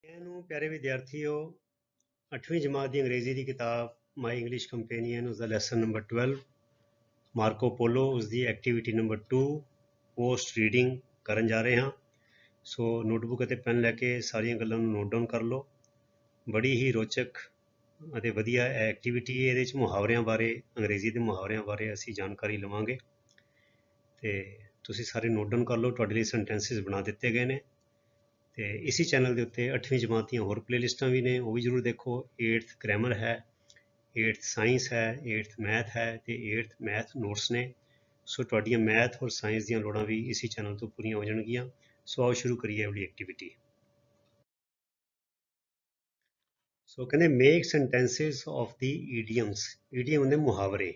ਨੂੰ ਪਿਆਰੇ ਵਿਦਿਆਰਥੀਓ 8ਵੀਂ ਜਮਾਤ ਦੀ ਅੰਗਰੇਜ਼ੀ ਦੀ ਕਿਤਾਬ ਮਾਈ ਇੰਗਲਿਸ਼ ਕੰਪੇਨੀਅਨ ਉਸ ਦਾ ਲੈਸਨ ਨੰਬਰ 12 ਮਾਰਕੋ ਪੋਲੋ ਉਸ ਦੀ ਐਕਟੀਵਿਟੀ ਨੰਬਰ 2 ਪੋਸਟ ਰੀਡਿੰਗ ਕਰਨ ਜਾ ਰਹੇ ਹਾਂ। ਸੋ ਨੋਟਬੁੱਕ ਅਤੇ ਪੈਨ ਲੈ ਕੇ ਸਾਰੀਆਂ ਗੱਲਾਂ ਨੂੰ ਨੋਟ ਡਾਊਨ ਕਰ ਲਓ। ਬੜੀ ਹੀ ਰੋਚਕ ਅਤੇ ਵਧੀਆ ਐਕਟੀਵਿਟੀ ਹੈ। ਇਹਦੇ 'ਚ ਮੁਹਾਵਰਿਆਂ ਬਾਰੇ, ਅੰਗਰੇਜ਼ੀ ਦੇ ਮੁਹਾਵਰਿਆਂ ਬਾਰੇ ਅਸੀਂ ਜਾਣਕਾਰੀ ਲਵਾਂਗੇ ਤੇ ਤੁਸੀਂ ਸਾਰੇ ਨੋਟ ਡਾਊਨ ਕਰ ਲਓ। ਤੁਹਾਡੇ ਲਈ ਸੈਂਟੈਂਸਿਸ ਬਣਾ ਦਿੱਤੇ ਗਏ ਨੇ ਤੇ ਇसी ਚੈਨਲ ਦੇ ਉੱਤੇ 8ਵੀਂ ਜਮਾਤ ਦੀਆਂ ਹੋਰ ਪਲੇਲਿਸਟਾਂ ਵੀ ਨੇ, ਉਹ ਵੀ ਜ਼ਰੂਰ ਦੇਖੋ। 8th ਗ੍ਰਾਮਰ ਹੈ, 8th ਸਾਇੰਸ ਹੈ, 8th ਮੈਥ ਹੈ ਤੇ 8th ਮੈਥ ਨੋਟਸ ਨੇ। ਸੋ ਤੁਹਾਡੀਆਂ ਮੈਥ ਔਰ ਸਾਇੰਸ ਦੀਆਂ ਲੋੜਾਂ ਵੀ ਇसी ਚੈਨਲ ਤੋਂ ਪੂਰੀਆਂ ਹੋ ਜਾਣਗੀਆਂ। ਸੋ ਆਓ ਸ਼ੁਰੂ ਕਰੀਏ ਵਾਲੀ ਐਕਟੀਵਿਟੀ। ਸੋ ਕਹਿੰਦੇ make sentences of the idioms. Idiom ਹੁੰਦੇ ਮੁਹਾਵਰੇ।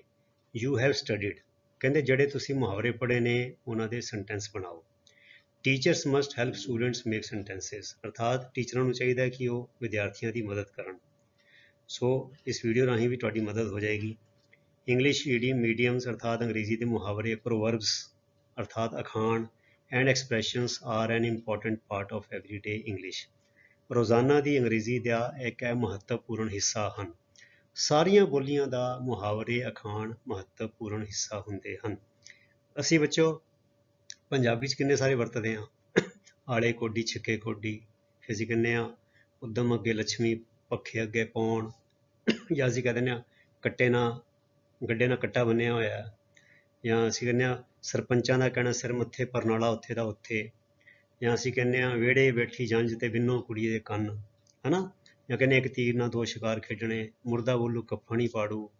You have studied. ਕਹਿੰਦੇ ਜਿਹੜੇ ਤੁਸੀਂ ਮੁਹਾਵਰੇ ਪੜ੍ਹੇ ਨੇ ਉਹਨਾਂ ਦੇ ਸੈਂਟੈਂਸ ਬਣਾਓ। Teachers must help students make sentences. ਅਰਥਾਤ ਟੀਚਰਾਂ ਨੂੰ ਚਾਹੀਦਾ ਕਿ ਉਹ ਵਿਦਿਆਰਥੀਆਂ ਦੀ ਮਦਦ ਕਰਨ। ਸੋ ਇਸ ਵੀਡੀਓ ਰਾਹੀਂ ਵੀ ਤੁਹਾਡੀ ਮਦਦ ਹੋ ਜਾਏਗੀ। ਇੰਗਲਿਸ਼ ਈਡੀਅਮ ਮੀਡੀਅਮਸ ਅਰਥਾਤ ਅੰਗਰੇਜ਼ੀ ਦੇ ਮੁਹਾਵਰੇ, ਪ੍ਰੋਵਰਬਸ ਅਰਥਾਤ ਅਖਾਣ and expressions are an important part of everyday English. ਰੋਜ਼ਾਨਾ ਦੀ ਅੰਗਰੇਜ਼ੀ ਦਾ ਇੱਕ ਮਹੱਤਵਪੂਰਨ ਹਿੱਸਾ ਹਨ। ਸਾਰੀਆਂ ਬੋਲੀਆਂ ਦਾ ਮੁਹਾਵਰੇ, ਅਖਾਣ ਮਹੱਤਵਪੂਰਨ ਹਿੱਸਾ ਹੁੰਦੇ ਹਨ। ਅਸੀਂ ਬੱਚੋ ਪੰਜਾਬੀ 'ਚ ਕਿੰਨੇ ਸਾਰੇ ਵਰਤਦੇ ਹਾਂ। ਆਲੇ ਕੋਡੀ, ਛਿੱਕੇ ਕੋਡੀ। ਫਿਰ ਅਸੀਂ ਕਹਿੰਦੇ ਹਾਂ ਉੱਦਮ ਅੱਗੇ ਲੱਛਮੀ, ਪੱਖੇ ਅੱਗੇ ਪਾਉਣ। ਜਾਂ ਅਸੀਂ ਕਹਿ ਦਿੰਦੇ ਹਾਂ ਗੱਡੇ ਨਾਲ ਕੱਟਾ ਬੰਨਿਆ ਹੋਇਆ। ਜਾਂ ਅਸੀਂ ਕਹਿੰਦੇ ਹਾਂ ਸਰਪੰਚਾਂ ਦਾ ਕਹਿਣਾ ਸਿਰ ਮੱਥੇ ਪਰਨਾਲਾ ਉੱਥੇ ਦਾ ਉੱਥੇ। ਜਾਂ ਅਸੀਂ ਕਹਿੰਦੇ ਹਾਂ ਵਿਹੜੇ ਬੈਠੀ ਜੰਝ ਤੇ ਵਿੰਨੋ ਕੁੜੀ ਦੇ ਕੰਨ, ਹੈ ਨਾ। ਜਾਂ ਕਹਿੰਦੇ ਇੱਕ ਤੀਰ ਨਾਲ ਦੋ ਸ਼ਿਕਾਰ ਖੇਡਣੇ, ਮੁਰਦਾ ਬੋਲੂ ਕੱਫਣ ਹੀ ਪਾੜੂ।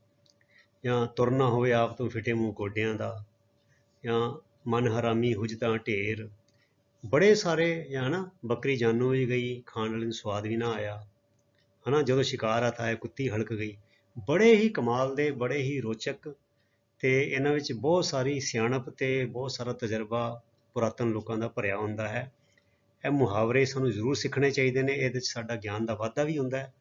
ਜਾਂ ਤੁਰਨਾ ਹੋਵੇ ਆਪ ਤੋਂ ਫਿੱਟੇ ਮੂੰਹ ਗੋਡਿਆਂ ਦਾ। ਜਾਂ ਮਨ ਹਰਾਮੀ ਹੁਜ ਤਾਂ ਢੇਰ। ਬੜੇ ਸਾਰੇ। ਜਾਂ ਨਾ ਬੱਕਰੀ ਜਾਨੋਂ ਵੀ ਗਈ, ਖਾਣ ਵਾਲੇ ਨੂੰ ਸਵਾਦ ਵੀ ਨਾ ਆਇਆ, ਹੈ ਨਾ। ਜਦੋਂ ਸ਼ਿਕਾਰ ਆਤਾ ਹੈ ਕੁੱਤੀ ਹਲਕ ਗਈ। ਬੜੇ ਹੀ ਕਮਾਲ ਦੇ, ਬੜੇ ਹੀ ਰੋਚਕ ਤੇ ਇਹਨਾਂ ਵਿੱਚ ਬਹੁਤ ਸਾਰੀ ਸਿਆਣਪ ਤੇ ਬਹੁਤ ਸਾਰਾ ਤਜਰਬਾ ਪੁਰਾਤਨ ਲੋਕਾਂ ਦਾ ਭਰਿਆ ਹੁੰਦਾ ਹੈ। ਇਹ ਮੁਹਾਵਰੇ ਸਾਨੂੰ ਜ਼ਰੂਰ ਸਿੱਖਣੇ ਚਾਹੀਦੇ ਨੇ। ਇਹਦੇ 'ਚ ਸਾਡਾ ਗਿਆਨ ਦਾ ਵਾਧਾ ਵੀ ਹੁੰਦਾ ਹੈ।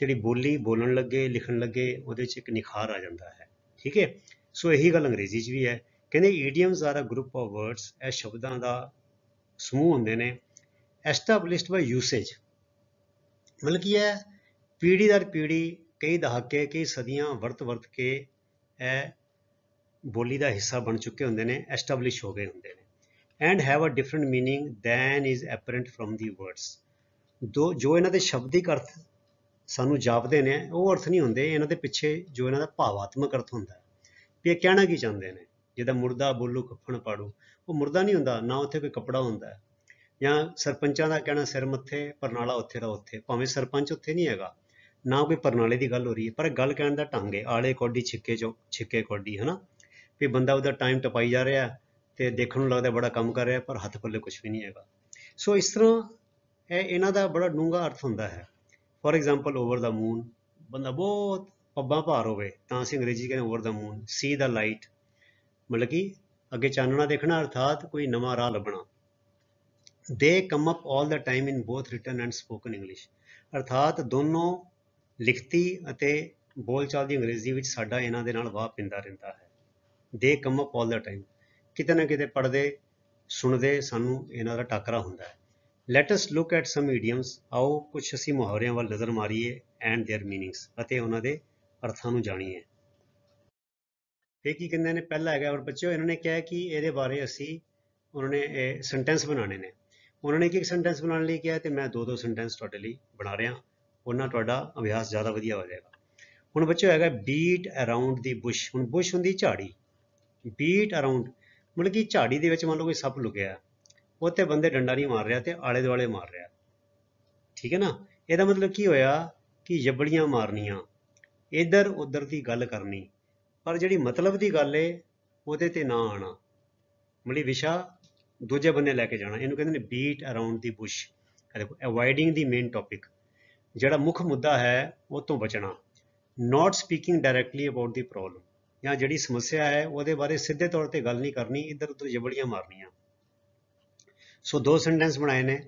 ਜਿਹੜੀ ਬੋਲੀ ਬੋਲਣ ਲੱਗੇ, ਲਿਖਣ ਲੱਗੇ, ਉਹਦੇ 'ਚ ਇੱਕ ਨਿਖਾਰ ਆ ਜਾਂਦਾ ਹੈ। ਠੀਕ ਹੈ। ਸੋ ਇਹੀ ਗੱਲ ਅੰਗਰੇਜ਼ੀ 'ਚ ਵੀ ਹੈ। ਕਹਿੰਦੇ idioms are a group of words. ਇਹ ਸ਼ਬਦਾਂ ਦਾ ਸਮੂਹ ਹੁੰਦੇ ਨੇ ਐਸਟੈਬਲਿਸ਼ਡ ਬਾਈ ਯੂਸੇਜ। ਮਤਲਬ ਕੀ ਹੈ, ਪੀੜ੍ਹੀ ਦਰ ਪੀੜ੍ਹੀ, ਕਈ ਦਹਾਕੇ, ਕਈ ਸਦੀਆਂ ਵਰਤ ਕੇ ਇਹ ਬੋਲੀ ਦਾ ਹਿੱਸਾ ਬਣ ਚੁੱਕੇ ਹੁੰਦੇ ਨੇ, ਐਸਟੈਬਲਿਸ਼ ਹੋ ਗਏ ਹੁੰਦੇ ਨੇ। And have a different meaning than is apparent from the words. ਜੋ ਇਹਨਾਂ ਦੇ ਸ਼ਬਦਿਕ ਅਰਥ ਸਾਨੂੰ ਜਾਪਦੇ ਨੇ ਉਹ ਅਰਥ ਨਹੀਂ ਹੁੰਦੇ। ਇਹਨਾਂ ਦੇ ਪਿੱਛੇ ਜੋ ਇਹਨਾਂ ਦਾ ਭਾਵਾਤਮਕ ਅਰਥ ਹੁੰਦਾ ਹੈ ਵੀ ਇਹ ਕਹਿਣਾ ਕੀ ਚਾਹੁੰਦੇ ਨੇ। ਜਿੱਦਾਂ ਮੁਰਦਾ ਬੋਲੂ ਕੱਫਣ ਪਾੜੂ, ਉਹ ਮੁਰਦਾ ਨਹੀਂ ਹੁੰਦਾ ਨਾ, ਉੱਥੇ ਕੋਈ ਕੱਪੜਾ ਹੁੰਦਾ। ਜਾਂ ਸਰਪੰਚਾਂ ਦਾ ਕਹਿਣਾ ਸਿਰ ਮੱਥੇ ਪਰਨਾਲਾ ਉੱਥੇ ਦਾ ਉੱਥੇ। ਭਾਵੇਂ ਸਰਪੰਚ ਉੱਥੇ ਨਹੀਂ ਹੈਗਾ, ਨਾ ਕੋਈ ਪਰਨਾਲੇ ਦੀ ਗੱਲ ਹੋ ਰਹੀ ਹੈ, ਪਰ ਗੱਲ ਕਹਿਣ ਦਾ ਢੰਗ ਹੈ। ਆਲੇ ਕੌਡੀ ਛਿੱਕੇ ਕੌਡੀ, ਹੈ ਨਾ। ਵੀ ਬੰਦਾ ਉਹਦਾ ਟਾਈਮ ਟਪਾਈ ਜਾ ਰਿਹਾ ਤੇ ਦੇਖਣ ਨੂੰ ਲੱਗਦਾ ਬੜਾ ਕੰਮ ਕਰ ਰਿਹਾ, ਪਰ ਹੱਥ ਪੱਲੇ ਕੁਛ ਵੀ ਨਹੀਂ ਹੈਗਾ। ਸੋ ਇਸ ਤਰ੍ਹਾਂ ਇਹਨਾਂ ਦਾ ਬੜਾ ਡੂੰਘਾ ਅਰਥ ਹੁੰਦਾ ਹੈ। For example over the moon, ਬੰਦਾ ਬਹੁਤ ਪੱਬਾਂ ਭਾਰ ਹੋਵੇ ਤਾਂ ਅਸੀਂ ਅੰਗਰੇਜ਼ੀ ਕਹਿੰਦੇ over the moon. See the light, ਮਤਲਬ ਕਿ ਅੱਗੇ ਚਾਨਣਾ ਦੇਖਣਾ, ਅਰਥਾਤ ਕੋਈ ਨਵਾਂ ਰਾਹ ਲੱਭਣਾ। They come up all the time in both written and spoken English. ਅਰਥਾਤ ਦੋਨੋਂ ਲਿਖਤੀ ਅਤੇ ਬੋਲਚਾਲ ਦੀ ਅੰਗਰੇਜ਼ੀ ਵਿੱਚ ਸਾਡਾ ਇਹਨਾਂ ਦੇ ਨਾਲ ਵਾਹ ਪੈਂਦਾ ਰਹਿੰਦਾ ਹੈ। ਦੇ come up all the time, ਕਿਤੇ ਨਾ ਕਿਤੇ ਪੜ੍ਹਦੇ ਸੁਣਦੇ ਸਾਨੂੰ ਇਹਨਾਂ ਦਾ ਟਾਕਰਾ ਹੁੰਦਾ ਹੈ। Let us look at some idioms. ਆਓ ਕੁਛ ਅਸੀਂ ਮੁਹਾਵਰਿਆਂ ਵੱਲ ਨਜ਼ਰ ਮਾਰੀਏ ਐਂਡ ਦੇਅਰ ਮੀਨਿੰਗਸ, ਅਤੇ ਉਹਨਾਂ ਦੇ ਅਰਥਾਂ ਨੂੰ ਜਾਣੀਏ। ਇਹ ਕੀ ਕਹਿੰਦੇ ਨੇ, ਪਹਿਲਾ ਹੈਗਾ, ਔਰ ਬੱਚਿਓ ਇਹਨਾਂ ਨੇ ਕਿਹਾ ਕਿ ਇਹਦੇ ਬਾਰੇ ਅਸੀਂ, ਉਹਨਾਂ ਨੇ ਸੈਂਟੈਂਸ ਬਣਾਉਣੇ ਨੇ। ਉਹਨਾਂ ਨੇ ਇੱਕ ਸੈਂਟੈਂਸ ਬਣਾਉਣ ਲਈ ਕਿਹਾ ਤੇ ਮੈਂ ਦੋ ਸੈਂਟੈਂਸ ਤੁਹਾਡੇ ਲਈ ਬਣਾ ਰਿਹਾ। ਉਹਨਾਂ ਤੁਹਾਡਾ ਅਭਿਆਸ ਜ਼ਿਆਦਾ ਵਧੀਆ ਹੋ ਜਾਏਗਾ। ਹੁਣ ਬੱਚਿਓ ਹੈਗਾ ਬੀਟ ਅਰਾਊਂਡ ਦੀ ਬੁਸ਼। ਹੁਣ ਬੁਸ਼ ਹੁੰਦੀ ਝਾੜੀ, ਬੀਟ ਅਰਾਊਂਡ ਮਤਲਬ ਕਿ ਝਾੜੀ ਦੇ ਵਿੱਚ ਮੰਨ ਲਓ ਕੋਈ ਸੱਪ ਲੁਕਿਆ, ਉੱਥੇ ਬੰਦੇ ਡੰਡਾ ਨਹੀਂ ਮਾਰ ਰਿਹਾ ਤੇ ਆਲੇ ਦੁਆਲੇ ਮਾਰ ਰਿਹਾ। ਠੀਕ ਹੈ ਨਾ। ਇਹਦਾ ਮਤਲਬ ਕੀ ਹੋਇਆ ਕਿ ਜਬੜੀਆਂ ਮਾਰਨੀਆਂ, ਇੱਧਰ ਉੱਧਰ ਦੀ ਗੱਲ ਕਰਨੀ, ਪਰ ਜਿਹੜੀ ਮਤਲਬ ਦੀ ਗੱਲ ਏ ਉਹਦੇ ਤੇ ਨਾ ਆਣਾ, ਮਤਲਬ ਵਿਸ਼ਾ ਦੂਜੇ ਬੰਨੇ ਲੈ ਕੇ ਜਾਣਾ। ਇਹਨੂੰ ਕਹਿੰਦੇ ਨੇ beat around the bush. Avoiding the main topic, ਜਿਹੜਾ ਮੁੱਖ ਮੁੱਦਾ ਹੈ ਉਹ ਤੋਂ ਬਚਣਾ। Not speaking directly about the problem, ਜਾਂ ਜਿਹੜੀ ਸਮੱਸਿਆ ਹੈ ਉਹਦੇ ਬਾਰੇ ਸਿੱਧੇ ਤੌਰ ਤੇ ਗੱਲ ਨਹੀਂ ਕਰਨੀ, ਇੱਧਰ ਉੱਧਰ ਜਬੜੀਆਂ ਮਾਰਨੀਆਂ। ਸੋ ਦੋ ਸੈਂਟੈਂਸ ਬਣਾਏ ਨੇ।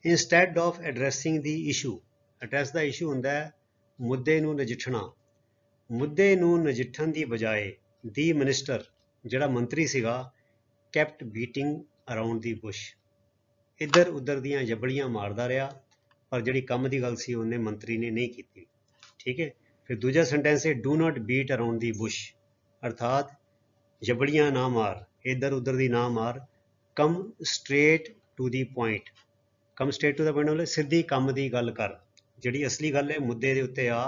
Instead of addressing the issue, address the issue ਹੁੰਦਾ ਹੈ ਮੁੱਦੇ ਨੂੰ ਨਜਿੱਠਣਾ। ਮੁੱਦੇ ਨੂੰ ਨਜਿੱਠਣ ਦੀ ਬਜਾਏ ਦੀ ਮਿਨਿਸਟਰ, ਜਿਹੜਾ ਮੰਤਰੀ ਸੀਗਾ, kept beating around the Bush, ਇੱਧਰ ਉੱਧਰ ਦੀਆਂ ਜਬੜੀਆਂ ਮਾਰਦਾ ਰਿਹਾ पर जिहड़ी काम की गल सी उन्हें मंत्री ने नहीं की। ठीक है। फिर दूजा सेंटेंस है do not beat around the bush, अर्थात जबड़ियां ना मार, इधर उधर दी ना मार, come straight to the point. Come straight to the point मतलब सीधी काम की गल कर, जिहड़ी असली गल है मुद्दे दे उत्ते आ,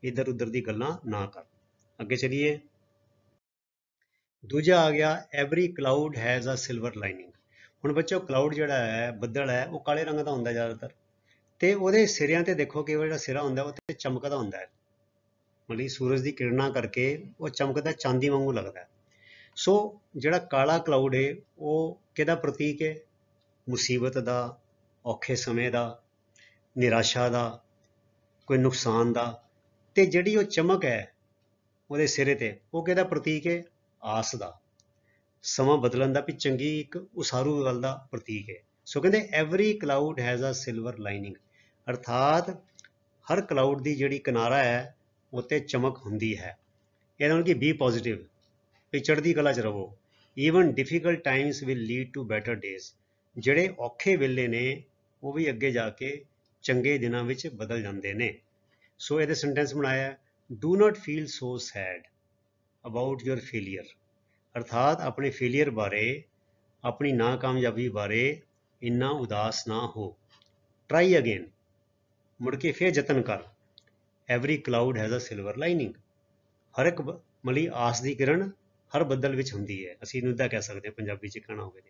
इधर उधर दी गल्लां ना कर। अगे चलिए। दूजा आ गया every cloud has a silver lining. हुण बच्चों क्लाउड जिहड़ा है बद्दल है वो काले रंग का हुंदा ज़्यादातर, ते ਉਹਦੇ ਸਿਰਿਆਂ ਤੇ ਦੇਖੋ ਕਿ ਜਿਹੜਾ ਸਿਰਾ ਹੁੰਦਾ ਉਹ ਤੇ ਚਮਕਦਾ ਹੁੰਦਾ ਹੈ, ਮਤਲਬ ਸੂਰਜ ਦੀ ਕਿਰਨਾਂ ਕਰਕੇ ਉਹ ਚਮਕਦਾ ਚਾਂਦੀ ਵਾਂਗੂ ਲੱਗਦਾ ਹੈ। ਸੋ ਜਿਹੜਾ ਕਾਲਾ ਕਲਾਊਡ ਹੈ ਉਹ ਕਿਹਦਾ ਪ੍ਰਤੀਕ ਹੈ? ਮੁਸੀਬਤ ਦਾ, ਔਖੇ ਸਮੇਂ ਦਾ, ਨਿਰਾਸ਼ਾ ਦਾ, ਕੋਈ ਨੁਕਸਾਨ ਦਾ। ਤੇ ਜਿਹੜੀ ਉਹ ਚਮਕ ਹੈ ਉਹਦੇ ਸਿਰੇ ਤੇ ਉਹ ਕਿਹਦਾ ਪ੍ਰਤੀਕ ਹੈ? ਆਸ ਦਾ, ਸਮਾਂ ਬਦਲਣ ਦਾ, ਵੀ ਚੰਗੀ ਇੱਕ ਉਸਾਰੂ ਗੱਲ ਦਾ ਪ੍ਰਤੀਕ ਹੈ। ਸੋ ਕਹਿੰਦੇ every cloud has a silver lining, ਅਰਥਾਤ ਹਰ ਕਲਾਊਡ ਦੀ ਜਿਹੜੀ ਕਿਨਾਰਾ ਹੈ ਉੱਤੇ ਚਮਕ ਹੁੰਦੀ ਹੈ। ਇਹਦਾ ਮਤਲਬ ਕਿ ਬੀ ਪੋਜ਼ਿਟਿਵ, ਵੀ ਚੜ੍ਹਦੀ ਕਲਾ 'ਚ ਰਹੋ। Even difficult times will lead to better days, ਜਿਹੜੇ ਔਖੇ ਵੇਲੇ ਨੇ ਉਹ ਵੀ ਅੱਗੇ ਜਾ ਕੇ ਚੰਗੇ ਦਿਨਾਂ ਵਿੱਚ ਬਦਲ ਜਾਂਦੇ ਨੇ। ਸੋ ਇਹਦੇ ਸੈਂਟੈਂਸ ਬਣਾਇਆ do not feel so sad about your failure, ਅਰਥਾਤ ਆਪਣੇ ਫੇਲੀਅਰ ਬਾਰੇ, ਆਪਣੀ ਨਾਕਾਮਯਾਬੀ ਬਾਰੇ ਇੰਨਾ ਉਦਾਸ ਨਾ ਹੋ। ਟਰਾਈ ਅਗੇਨ, ਮੁੜ ਕੇ ਫਿਰ ਯਤਨ ਕਰ। Every cloud has a silver lining, ਹਰ ਇੱਕ ਮਤਲਬ ਆਸ ਦੀ ਕਿਰਨ ਹਰ ਬੱਦਲ ਵਿੱਚ ਹੁੰਦੀ ਹੈ। ਅਸੀਂ ਇਹਨੂੰ ਇੱਦਾਂ ਕਹਿ ਸਕਦੇ ਹਾਂ ਪੰਜਾਬੀ 'ਚ ਕਹਿਣਾ ਹੋਵੇ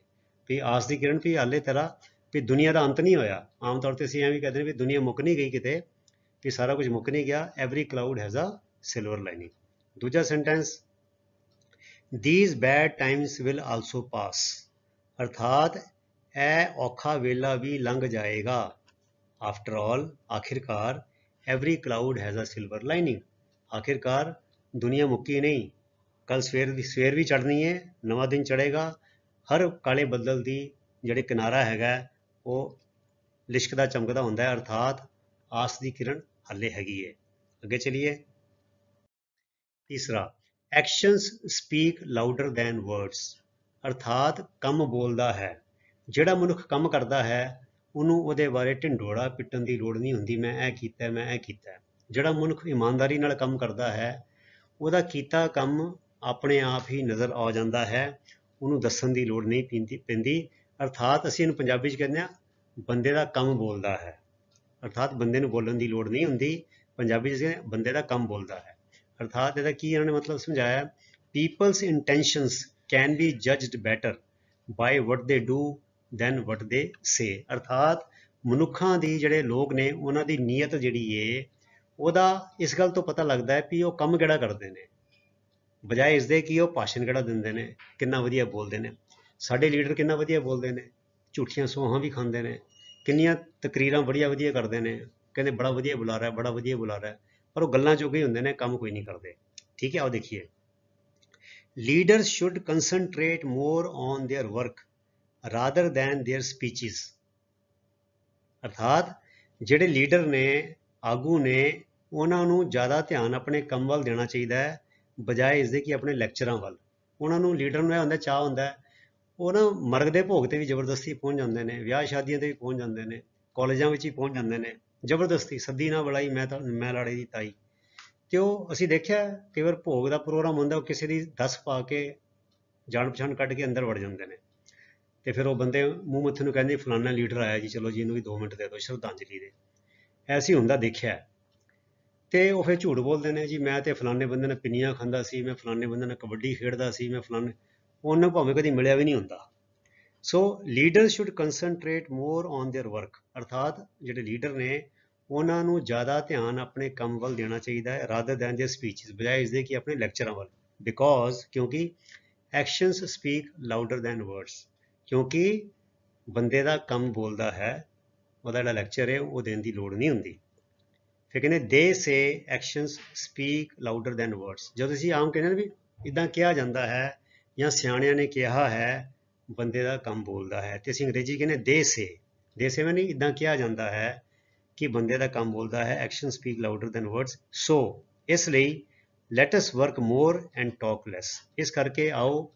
ਵੀ ਆਸ ਦੀ ਕਿਰਨ, ਵੀ ਹਾਲੇ ਤੇਰਾ ਵੀ ਦੁਨੀਆ ਦਾ ਅੰਤ ਨਹੀਂ ਹੋਇਆ। ਆਮ ਤੌਰ 'ਤੇ ਅਸੀਂ ਐਵੇਂ ਕਹਿੰਦੇ ਨੇ ਵੀ ਦੁਨੀਆ ਮੁੱਕ ਨਹੀਂ ਗਈ ਕਿਤੇ, ਵੀ ਸਾਰਾ ਕੁਝ ਮੁੱਕ ਨਹੀਂ ਗਿਆ। Every cloud has a silver lining. ਦੂਜਾ sentence these bad times will also pass, ਅਰਥਾਤ ਇਹ ਔਖਾ ਵੇਲਾ ਵੀ ਲੰਘ ਜਾਏਗਾ। ਆਫਟਰ ਆਲ, ਆਖਿਰਕਾਰ, every cloud has a silver lining, ਆਖਿਰਕਾਰ ਦੁਨੀਆ ਮੁੱਕੀ ਨਹੀਂ, ਕੱਲ ਸਵੇਰ ਵੀ ਚੜ੍ਹਨੀ ਹੈ, ਨਵਾਂ ਦਿਨ ਚੜ੍ਹੇਗਾ। ਹਰ ਕਾਲੇ ਬੱਦਲ ਦੀ ਜਿਹੜੇ ਕਿਨਾਰਾ ਹੈਗਾ ਉਹ ਲਿਸ਼ਕਦਾ ਚਮਕਦਾ ਹੁੰਦਾ ਹੈ, ਅਰਥਾਤ ਆਸ ਦੀ ਕਿਰਨ ਹਾਲੇ ਹੈਗੀ ਹੈ। ਅੱਗੇ ਚਲੀਏ। ਤੀਸਰਾ actions speak louder than words, ਅਰਥਾਤ ਕੰਮ ਬੋਲਦਾ ਹੈ। ਜਿਹੜਾ ਮਨੁੱਖ ਕੰਮ ਕਰਦਾ ਹੈ ਉਹਨੂੰ ਉਹਦੇ ਬਾਰੇ ਢਿੰਡੋਰਾ ਪਿੱਟਣ ਦੀ ਲੋੜ ਨਹੀਂ ਹੁੰਦੀ, ਮੈਂ ਇਹ ਕੀਤਾ ਮੈਂ ਇਹ ਕੀਤਾ। ਜਿਹੜਾ ਮਨੁੱਖ ਇਮਾਨਦਾਰੀ ਨਾਲ ਕੰਮ ਕਰਦਾ ਹੈ ਉਹਦਾ ਕੀਤਾ ਕੰਮ ਆਪਣੇ ਆਪ ਹੀ ਨਜ਼ਰ ਆ ਜਾਂਦਾ ਹੈ, ਉਹਨੂੰ ਦੱਸਣ ਦੀ ਲੋੜ ਨਹੀਂ ਪੈਂਦੀ। ਅਰਥਾਤ ਅਸੀਂ ਇਹਨੂੰ ਪੰਜਾਬੀ 'ਚ ਕਹਿੰਦੇ ਹਾਂ ਬੰਦੇ ਦਾ ਕੰਮ ਬੋਲਦਾ ਹੈ, ਅਰਥਾਤ ਬੰਦੇ ਨੂੰ ਬੋਲਣ ਦੀ ਲੋੜ ਨਹੀਂ ਹੁੰਦੀ। ਪੰਜਾਬੀ 'ਚ ਕਹਿੰਦੇ ਬੰਦੇ ਦਾ ਕੰਮ ਬੋਲਦਾ ਹੈ। ਅਰਥਾਤ ਇਹਦਾ ਕੀ ਇਹਨਾਂ ਨੇ ਮਤਲਬ ਸਮਝਾਇਆ, people's intentions can be judged better by what they do then ਵਟ ਦੇ ਸੇ, ਅਰਥਾਤ ਮਨੁੱਖਾਂ ਦੀ ਜਿਹੜੇ ਲੋਕ ਨੇ ਉਹਨਾਂ ਦੀ ਨੀਅਤ ਜਿਹੜੀ ਏ ਉਹਦਾ ਇਸ ਗੱਲ ਤੋਂ ਪਤਾ ਲੱਗਦਾ ਹੈ ਵੀ ਉਹ ਕੰਮ ਕਿਹੜਾ ਕਰਦੇ ਨੇ, ਬਜਾਏ ਇਸਦੇ ਕਿ ਉਹ ਭਾਸ਼ਣ ਕਿਹੜਾ ਦਿੰਦੇ ਨੇ, ਕਿੰਨਾ ਵਧੀਆ ਬੋਲਦੇ ਨੇ। ਸਾਡੇ ਲੀਡਰ ਕਿੰਨਾ ਵਧੀਆ ਬੋਲਦੇ ਨੇ, ਝੂਠੀਆਂ ਸੌਹਾਂ ਵੀ ਖਾਂਦੇ ਨੇ, ਕਿੰਨੀਆਂ ਤਕਰੀਰਾਂ ਬੜੀਆਂ ਵਧੀਆ ਕਰਦੇ ਨੇ, ਕਹਿੰਦੇ ਬੜਾ ਵਧੀਆ ਬੁਲਾ ਰਿਹਾ ਬੜਾ ਵਧੀਆ ਬੁਲਾ ਰਿਹਾ, ਪਰ ਉਹ ਗੱਲਾਂ ਚੋਂ ਹੀ ਹੁੰਦੇ ਨੇ, ਕੰਮ ਕੋਈ ਨਹੀਂ ਕਰਦੇ। ਠੀਕ ਹੈ, ਆਓ ਦੇਖੀਏ। Leaders should concentrate more on their work rather than their speeches, ਅਰਥਾਤ ਜਿਹੜੇ ਲੀਡਰ ਨੇ, ਆਗੂ ਨੇ, ਉਹਨਾਂ ਨੂੰ ਜ਼ਿਆਦਾ ਧਿਆਨ ਆਪਣੇ ਕੰਮ ਵੱਲ ਦੇਣਾ ਚਾਹੀਦਾ ਹੈ ਬਜਾਏ ਇਸਦੇ ਕਿ ਆਪਣੇ ਲੈਕਚਰਾਂ ਵੱਲ। ਉਹਨਾਂ ਨੂੰ ਲੀਡਰ ਨੂੰ ਇਹ ਹੁੰਦਾ, ਚਾਹ ਹੁੰਦਾ, ਉਹ ਨਾ ਮਰਗ ਦੇ ਭੋਗ ਤੇ ਵੀ ਜ਼ਬਰਦਸਤੀ ਪਹੁੰਚ ਜਾਂਦੇ ਨੇ, ਵਿਆਹ ਸ਼ਾਦੀਆਂ ਤੇ ਵੀ ਪਹੁੰਚ ਜਾਂਦੇ ਨੇ, ਕਾਲਜਾਂ ਵਿੱਚ ਹੀ ਪਹੁੰਚ ਜਾਂਦੇ ਨੇ, ਜ਼ਬਰਦਸਤੀ ਸੱਦੀ ਨਾ ਬੁਲਾਈ ਮੈਂ ਲਾੜੇ ਦੀ ਤਾਈ। ਤੇ ਉਹ ਅਸੀਂ ਦੇਖਿਆ ਕਈ ਵਾਰ ਭੋਗ ਦਾ ਪ੍ਰੋਗਰਾਮ ਹੁੰਦਾ, ਉਹ ਕਿਸੇ ਦੀ ਦੱਸ ਪਾ ਕੇ ਜਾਣ ਪਛਾਣ ਕੱਢ ਕੇ ਅੰਦਰ ਵੜ ਜਾਂਦੇ ਨੇ, ਤੇ ਫਿਰ ਉਹ ਬੰਦੇ ਮੂੰਹ ਮੱਥੇ ਨੂੰ ਕਹਿੰਦੇ ਫਲਾਨਾ ਲੀਡਰ ਆਇਆ ਜੀ, ਚਲੋ ਜੀ ਇਹਨੂੰ ਵੀ 2 ਮਿੰਟ ਦੇ ਦਿਓ ਸ਼ਰਧਾਂਜਲੀ ਦੇ। ਐਸੀ ਹੁੰਦਾ ਦੇਖਿਆ। ਤੇ ਉਹ ਫਿਰ ਝੂਠ ਬੋਲਦੇ ਨੇ ਜੀ ਮੈਂ ਤੇ ਫਲਾਣੇ ਬੰਦੇ ਨਾਲ ਪਿੰਨੀਆਂ ਖਾਂਦਾ ਸੀ, ਮੈਂ ਫਲਾਣੇ ਬੰਦੇ ਨਾਲ ਕਬੱਡੀ ਖੇਡਦਾ ਸੀ, ਮੈਂ ਫਲਾਣੇ, ਉਹਨਾਂ ਭਾਵੇਂ ਕਦੀ ਮਿਲਿਆ ਵੀ ਨਹੀਂ ਹੁੰਦਾ। So leader should concentrate more on their work, ਅਰਥਾਤ ਜਿਹੜੇ ਲੀਡਰ ਨੇ ਉਹਨਾਂ ਨੂੰ ਜ਼ਿਆਦਾ ਧਿਆਨ ਆਪਣੇ ਕੰਮ ਵੱਲ ਦੇਣਾ ਚਾਹੀਦਾ ਹੈ ਰਾਦਰ ਦੈਨ देयर ਸਪੀਚਿਸ, ਬਜਾਏ ਇਸਦੇ ਕਿ ਆਪਣੇ ਲੈਕਚਰਾਂ ਵੱਲ। ਬਿਕੋਜ਼, ਕਿਉਂਕਿ actions speak louder than words, ਕਿਉਂਕਿ ਬੰਦੇ ਦਾ ਕੰਮ ਬੋਲਦਾ ਹੈ, ਉਹਦਾ ਜਿਹੜਾ ਲੈਕਚਰ ਹੈ ਉਹ ਦੇਣ ਦੀ ਲੋੜ ਨਹੀਂ ਹੁੰਦੀ। ਫਿਰ ਕਹਿੰਦੇ they say actions speak louder than words, ਜਦੋਂ ਅਸੀਂ ਆਮ ਕਹਿੰਦੇ ਨੇ ਵੀ ਇੱਦਾਂ ਕਿਹਾ ਜਾਂਦਾ ਹੈ ਜਾਂ ਸਿਆਣਿਆਂ ਨੇ ਕਿਹਾ ਹੈ ਬੰਦੇ ਦਾ ਕੰਮ ਬੋਲਦਾ ਹੈ, ਤੇ ਅਸੀਂ ਅੰਗਰੇਜ਼ੀ ਕਹਿੰਦੇ ਦੇ ਸੇ ਨਹੀਂ, ਇੱਦਾਂ ਕਿਹਾ ਜਾਂਦਾ ਹੈ ਕਿ ਬੰਦੇ ਦਾ ਕੰਮ ਬੋਲਦਾ ਹੈ, action speak louder than words. So ਇਸ ਲਈ let us work more and talk less, ਇਸ ਕਰਕੇ ਆਓ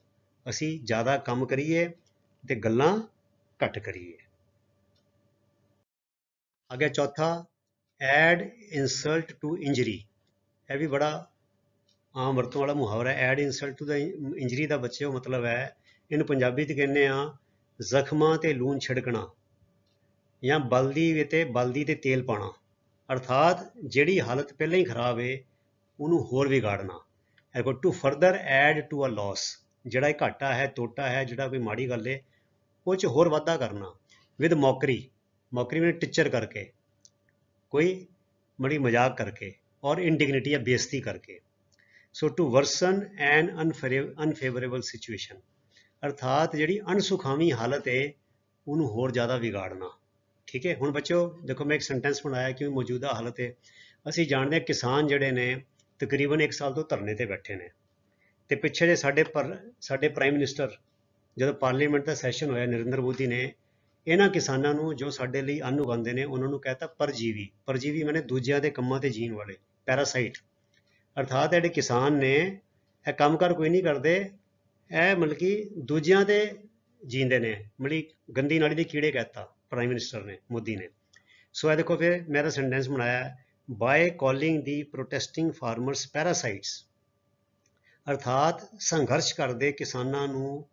ਅਸੀਂ ਜ਼ਿਆਦਾ ਕੰਮ ਕਰੀਏ ਤੇ ਗੱਲਾਂ ਘੱਟ ਕਰੀਏ। आ गया चौथा, एड इंसल्ट टू इंजरी। यह भी बड़ा आम ਵਰਤੋਂ ਵਾਲਾ ਮੁਹਾਵਰਾ ਹੈ। Add insult to the injury ਦਾ ਬੱਚਿਓ ਮਤਲਬ ਹੈ, ਇਹਨੂੰ ਪੰਜਾਬੀ 'ਚ ਕਹਿੰਦੇ ਆ ਜ਼ਖਮਾਂ ਤੇ ਲੂਣ ਛਿੜਕਣਾ, ਜਾਂ ਬਲਦੀ ਤੇ ਤੇਲ ਪਾਣਾ। ਅਰਥਾਤ ਜਿਹੜੀ ਹਾਲਤ ਪਹਿਲਾਂ ਹੀ ਖਰਾਬ ਹੈ ਉਹਨੂੰ ਹੋਰ ਵਿਗਾੜਨਾ। ਐਗੋ to further add to a loss, ਜਿਹੜਾ ਇਹ ਘਾਟਾ ਹੈ, ਤੋਟਾ ਹੈ, ਜਿਹੜਾ ਕੋਈ ਮਾੜੀ ਗੱਲ ਹੈ ਉਹ 'ਚ ਹੋਰ ਵਾਧਾ ਕਰਨਾ। ਵਿਦ ਮੌਕਰੀ, ਮੌਕਰੀ में ਟਿੱਚਰ ਕਰਕੇ, ਕੋਈ ਬੜੀ ਮਜ਼ਾਕ ਕਰਕੇ, ਔਰ ਇਨਡਿਗਨਿਟੀ ਜਾਂ ਬੇਇੱਜ਼ਤੀ ਕਰਕੇ। ਸੋ ਟੂ ਵਰਸਨ ਐਨ ਅਨਫੇਵਰੇਬਲ ਸਿਚੁਏਸ਼ਨ, ਅਰਥਾਤ ਜਿਹੜੀ ਅਣਸੁਖਾਵੀਂ ਹਾਲਤ ਹੈ ਉਹਨੂੰ ਹੋਰ ਜ਼ਿਆਦਾ ਵਿਗਾੜਨਾ। ਠੀਕ ਹੈ। ਹੁਣ ਬੱਚਿਓ ਦੇਖੋ, ਮੈਂ ਇੱਕ ਸੈਂਟੈਂਸ ਬਣਾਇਆ ਕਿ ਮੌਜੂਦਾ ਹਾਲਤ ਹੈ। ਅਸੀਂ ਜਾਣਦੇ ਹਾਂ ਕਿਸਾਨ ਜਿਹੜੇ ਨੇ ਤਕਰੀਬਨ 1 ਸਾਲ ਤੋਂ ਧਰਨੇ ਤੇ ਬੈਠੇ ਨੇ, ਤੇ ਪਿੱਛੇ ਜੇ ਸਾਡੇ ਪ੍ਰਾਈਮ ਮਿਨਿਸਟਰ ਜਦੋਂ ਪਾਰਲੀਮੈਂਟ ਦਾ ਸੈਸ਼ਨ ਹੋਇਆ, ਨਰਿੰਦਰ ਮੋਦੀ ਨੇ ਇਹਨਾਂ ਕਿਸਾਨਾਂ ਨੂੰ ਜੋ ਸਾਡੇ ਲਈ ਅੰਨ ਉਗਾਉਂਦੇ ਨੇ ਉਹਨਾਂ ਨੂੰ ਕਹਿਤਾ ਪਰਜੀਵੀ। ਪਰਜੀਵੀ ਮਾਨੇ ਦੂਜਿਆਂ ਦੇ ਕੰਮਾਂ ਤੇ ਜੀਣ ਵਾਲੇ, ਪੈਰਾਸਾਈਟ। ਅਰਥਾਤ ਜਿਹੜੇ ਕਿਸਾਨ ਨੇ ਇਹ ਕੰਮ ਕਾਰ ਕੋਈ ਨਹੀਂ ਕਰਦੇ, ਇਹ ਮਤਲਬ ਕਿ ਦੂਜਿਆਂ ਤੇ ਜੀਂਦੇ ਨੇ, ਮਤਲਬ ਗੰਦੀ ਨਾਲੀ ਦੇ ਕੀੜੇ ਕਹਿਤਾ ਪ੍ਰਾਈਮ ਮਿਨਿਸਟਰ ਨੇ, ਮੋਦੀ ਨੇ। ਸੋ ਇਹ ਦੇਖੋ, ਫਿਰ ਮੇਰਾ ਸੈਂਟੈਂਸ ਬਣਾਇਆ, ਬਾਏ ਕਾਲਿੰਗ ਦੀ ਪ੍ਰੋਟੈਸਟਿੰਗ ਫਾਰਮਰਸ ਪੈਰਾਸਾਈਟਸ। ਅਰਥਾਤ ਸੰਘਰਸ਼ ਕਰਦੇ ਕਿਸਾਨਾਂ ਨੂੰ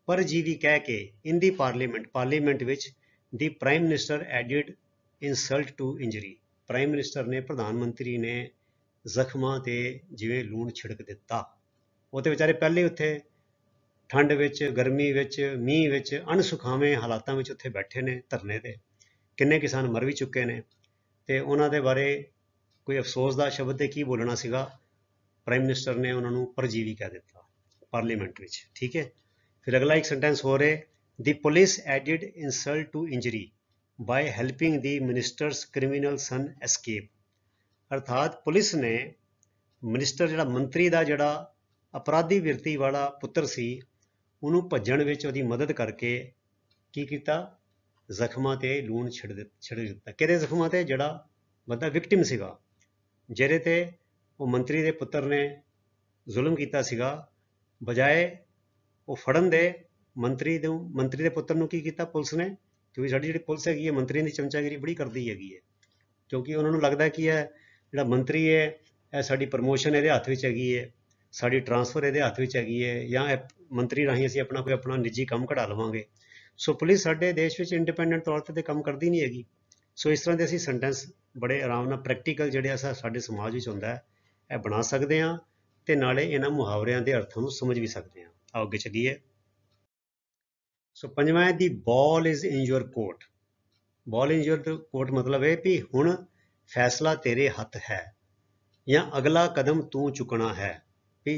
ਪਰਜੀਵੀ ਕਹਿ ਕੇ ਇਨ ਦੀ ਪਾਰਲੀਮੈਂਟ ਵਿੱਚ the prime minister added insult to injury. Prime minister ਨੇ, ਪ੍ਰਧਾਨ ਮੰਤਰੀ ਨੇ ਜ਼ਖਮਾਂ ਤੇ ਜਿਵੇਂ ਲੂਣ ਛਿੜਕ ਦਿੱਤਾ। ਉਹ ਤੇ ਵਿਚਾਰੇ ਪਹਿਲੇ ਉੱਥੇ ਠੰਡ ਵਿੱਚ, ਗਰਮੀ ਵਿੱਚ, ਮੀਂਹ ਵਿੱਚ, ਅਣਸੁਖਾਵੇਂ ਹਾਲਾਤਾਂ ਵਿੱਚ ਉੱਥੇ ਬੈਠੇ ਨੇ ਧਰਨੇ ਤੇ। ਕਿੰਨੇ ਕਿਸਾਨ ਮਰ ਵੀ ਚੁੱਕੇ ਨੇ, ਤੇ ਉਹਨਾਂ ਦੇ ਬਾਰੇ ਕੋਈ ਅਫਸੋਸ ਦਾ ਸ਼ਬਦ ਤੇ ਕੀ ਬੋਲਣਾ ਸੀਗਾ, ਪ੍ਰਾਈਮ ਮਿਨਿਸਟਰ ਨੇ ਉਹਨਾਂ ਨੂੰ ਪਰਜੀਵੀ ਕਹਿ ਦਿੱਤਾ ਪਾਰਲੀਮੈਂਟ ਵਿੱਚ। ਠੀਕ ਹੈ। ਫਿਰ ਅਗਲਾ ਇੱਕ ਸੈਂਟੈਂਸ ਹੋਰ ਹੈ, the police added insult to injury by helping the minister's criminal son escape. ਅਰਥਾਤ ਪੁਲਿਸ ਨੇ ਮਿਨਿਸਟਰ, ਜਿਹੜਾ ਮੰਤਰੀ ਦਾ ਜਿਹੜਾ ਅਪਰਾਧੀ ਵਿਰਤੀ ਵਾਲਾ ਪੁੱਤਰ ਸੀ, ਉਹਨੂੰ ਭੱਜਣ ਵਿੱਚ ਉਹਦੀ ਮਦਦ ਕਰਕੇ ਕੀ ਕੀਤਾ, ਜ਼ਖਮਾਂ ਤੇ ਲੂਣ ਛਿੜਕ ਦਿੱਤਾ। ਕਿਹਦੇ ਜ਼ਖਮਾਂ ਤੇ? ਜਿਹੜਾ ਬੰਦਾ ਵਿਕਟਿਮ ਸੀਗਾ, ਜਿਹਦੇ ਤੇ ਉਹ ਮੰਤਰੀ ਦੇ ਪੁੱਤਰ ਨੇ ਜ਼ੁਲਮ ਕੀਤਾ ਸੀਗਾ, ਬਜਾਏ ਉਹ ਫੜਨ ਦੇ ਮੰਤਰੀ ਦੇ ਪੁੱਤਰ ਨੂੰ ਕੀ ਕੀਤਾ ਪੁਲਿਸ ਨੇ? ਕਿਉਂਕਿ ਸਾਡੀ ਜਿਹੜੀ ਪੁਲਿਸ ਹੈਗੀ ਹੈ ਮੰਤਰੀ ਦੀ ਚਮਚਾਗਿਰੀ ਬੜੀ ਕਰਦੀ ਹੈਗੀ ਹੈ, ਕਿਉਂਕਿ ਉਹਨਾਂ ਨੂੰ ਲੱਗਦਾ ਕਿ ਇਹ ਜਿਹੜਾ ਮੰਤਰੀ ਹੈ ਇਹ ਸਾਡੀ ਪ੍ਰਮੋਸ਼ਨ ਇਹਦੇ ਹੱਥ ਵਿੱਚ ਹੈਗੀ ਹੈ, ਸਾਡੀ ਟਰਾਂਸਫਰ ਇਹਦੇ ਹੱਥ ਵਿੱਚ ਹੈਗੀ ਹੈ, ਜਾਂ ਇਹ ਮੰਤਰੀ ਰਾਹੀਂ ਅਸੀਂ ਆਪਣਾ ਨਿੱਜੀ ਕੰਮ ਕਢਾ ਲਵਾਂਗੇ। ਸੋ ਪੁਲਿਸ ਸਾਡੇ ਦੇਸ਼ ਵਿੱਚ ਇੰਡੀਪੈਂਡੈਂਟ ਤੌਰ ਤੇ ਕੰਮ ਕਰਦੀ ਨਹੀਂ ਹੈਗੀ। ਸੋ ਇਸ ਤਰ੍ਹਾਂ ਦੇ ਅਸੀਂ ਸੈਂਟੈਂਸ ਬੜੇ ਆਰਾਮ ਨਾਲ ਪ੍ਰੈਕਟੀਕਲ ਜਿਹੜੇ ਸਾਡੇ ਸਮਾਜ ਵਿੱਚ ਹੁੰਦਾ ਹੈ ਇਹ ਬਣਾ ਸਕਦੇ ਹਾਂ, ਤੇ ਨਾਲੇ ਇਹਨਾਂ ਮੁਹਾਵਰਿਆਂ ਦੇ ਅਰਥਾਂ ਨੂੰ ਸਮਝ ਵੀ ਸਕਦੇ ਹਾਂ। ਆਓ ਅੱਗੇ ਚੱਲੀਏ। ਸੋ ਪੰਜਵਾਂ ਹੈ, the ball is in your court. Ball in your court ਮਤਲਬ ਹੈ ਵੀ ਹੁਣ ਫੈਸਲਾ ਤੇਰੇ ਹੱਥ ਹੈ, ਜਾਂ ਅਗਲਾ ਕਦਮ ਤੂੰ ਚੁੱਕਣਾ ਹੈ, ਵੀ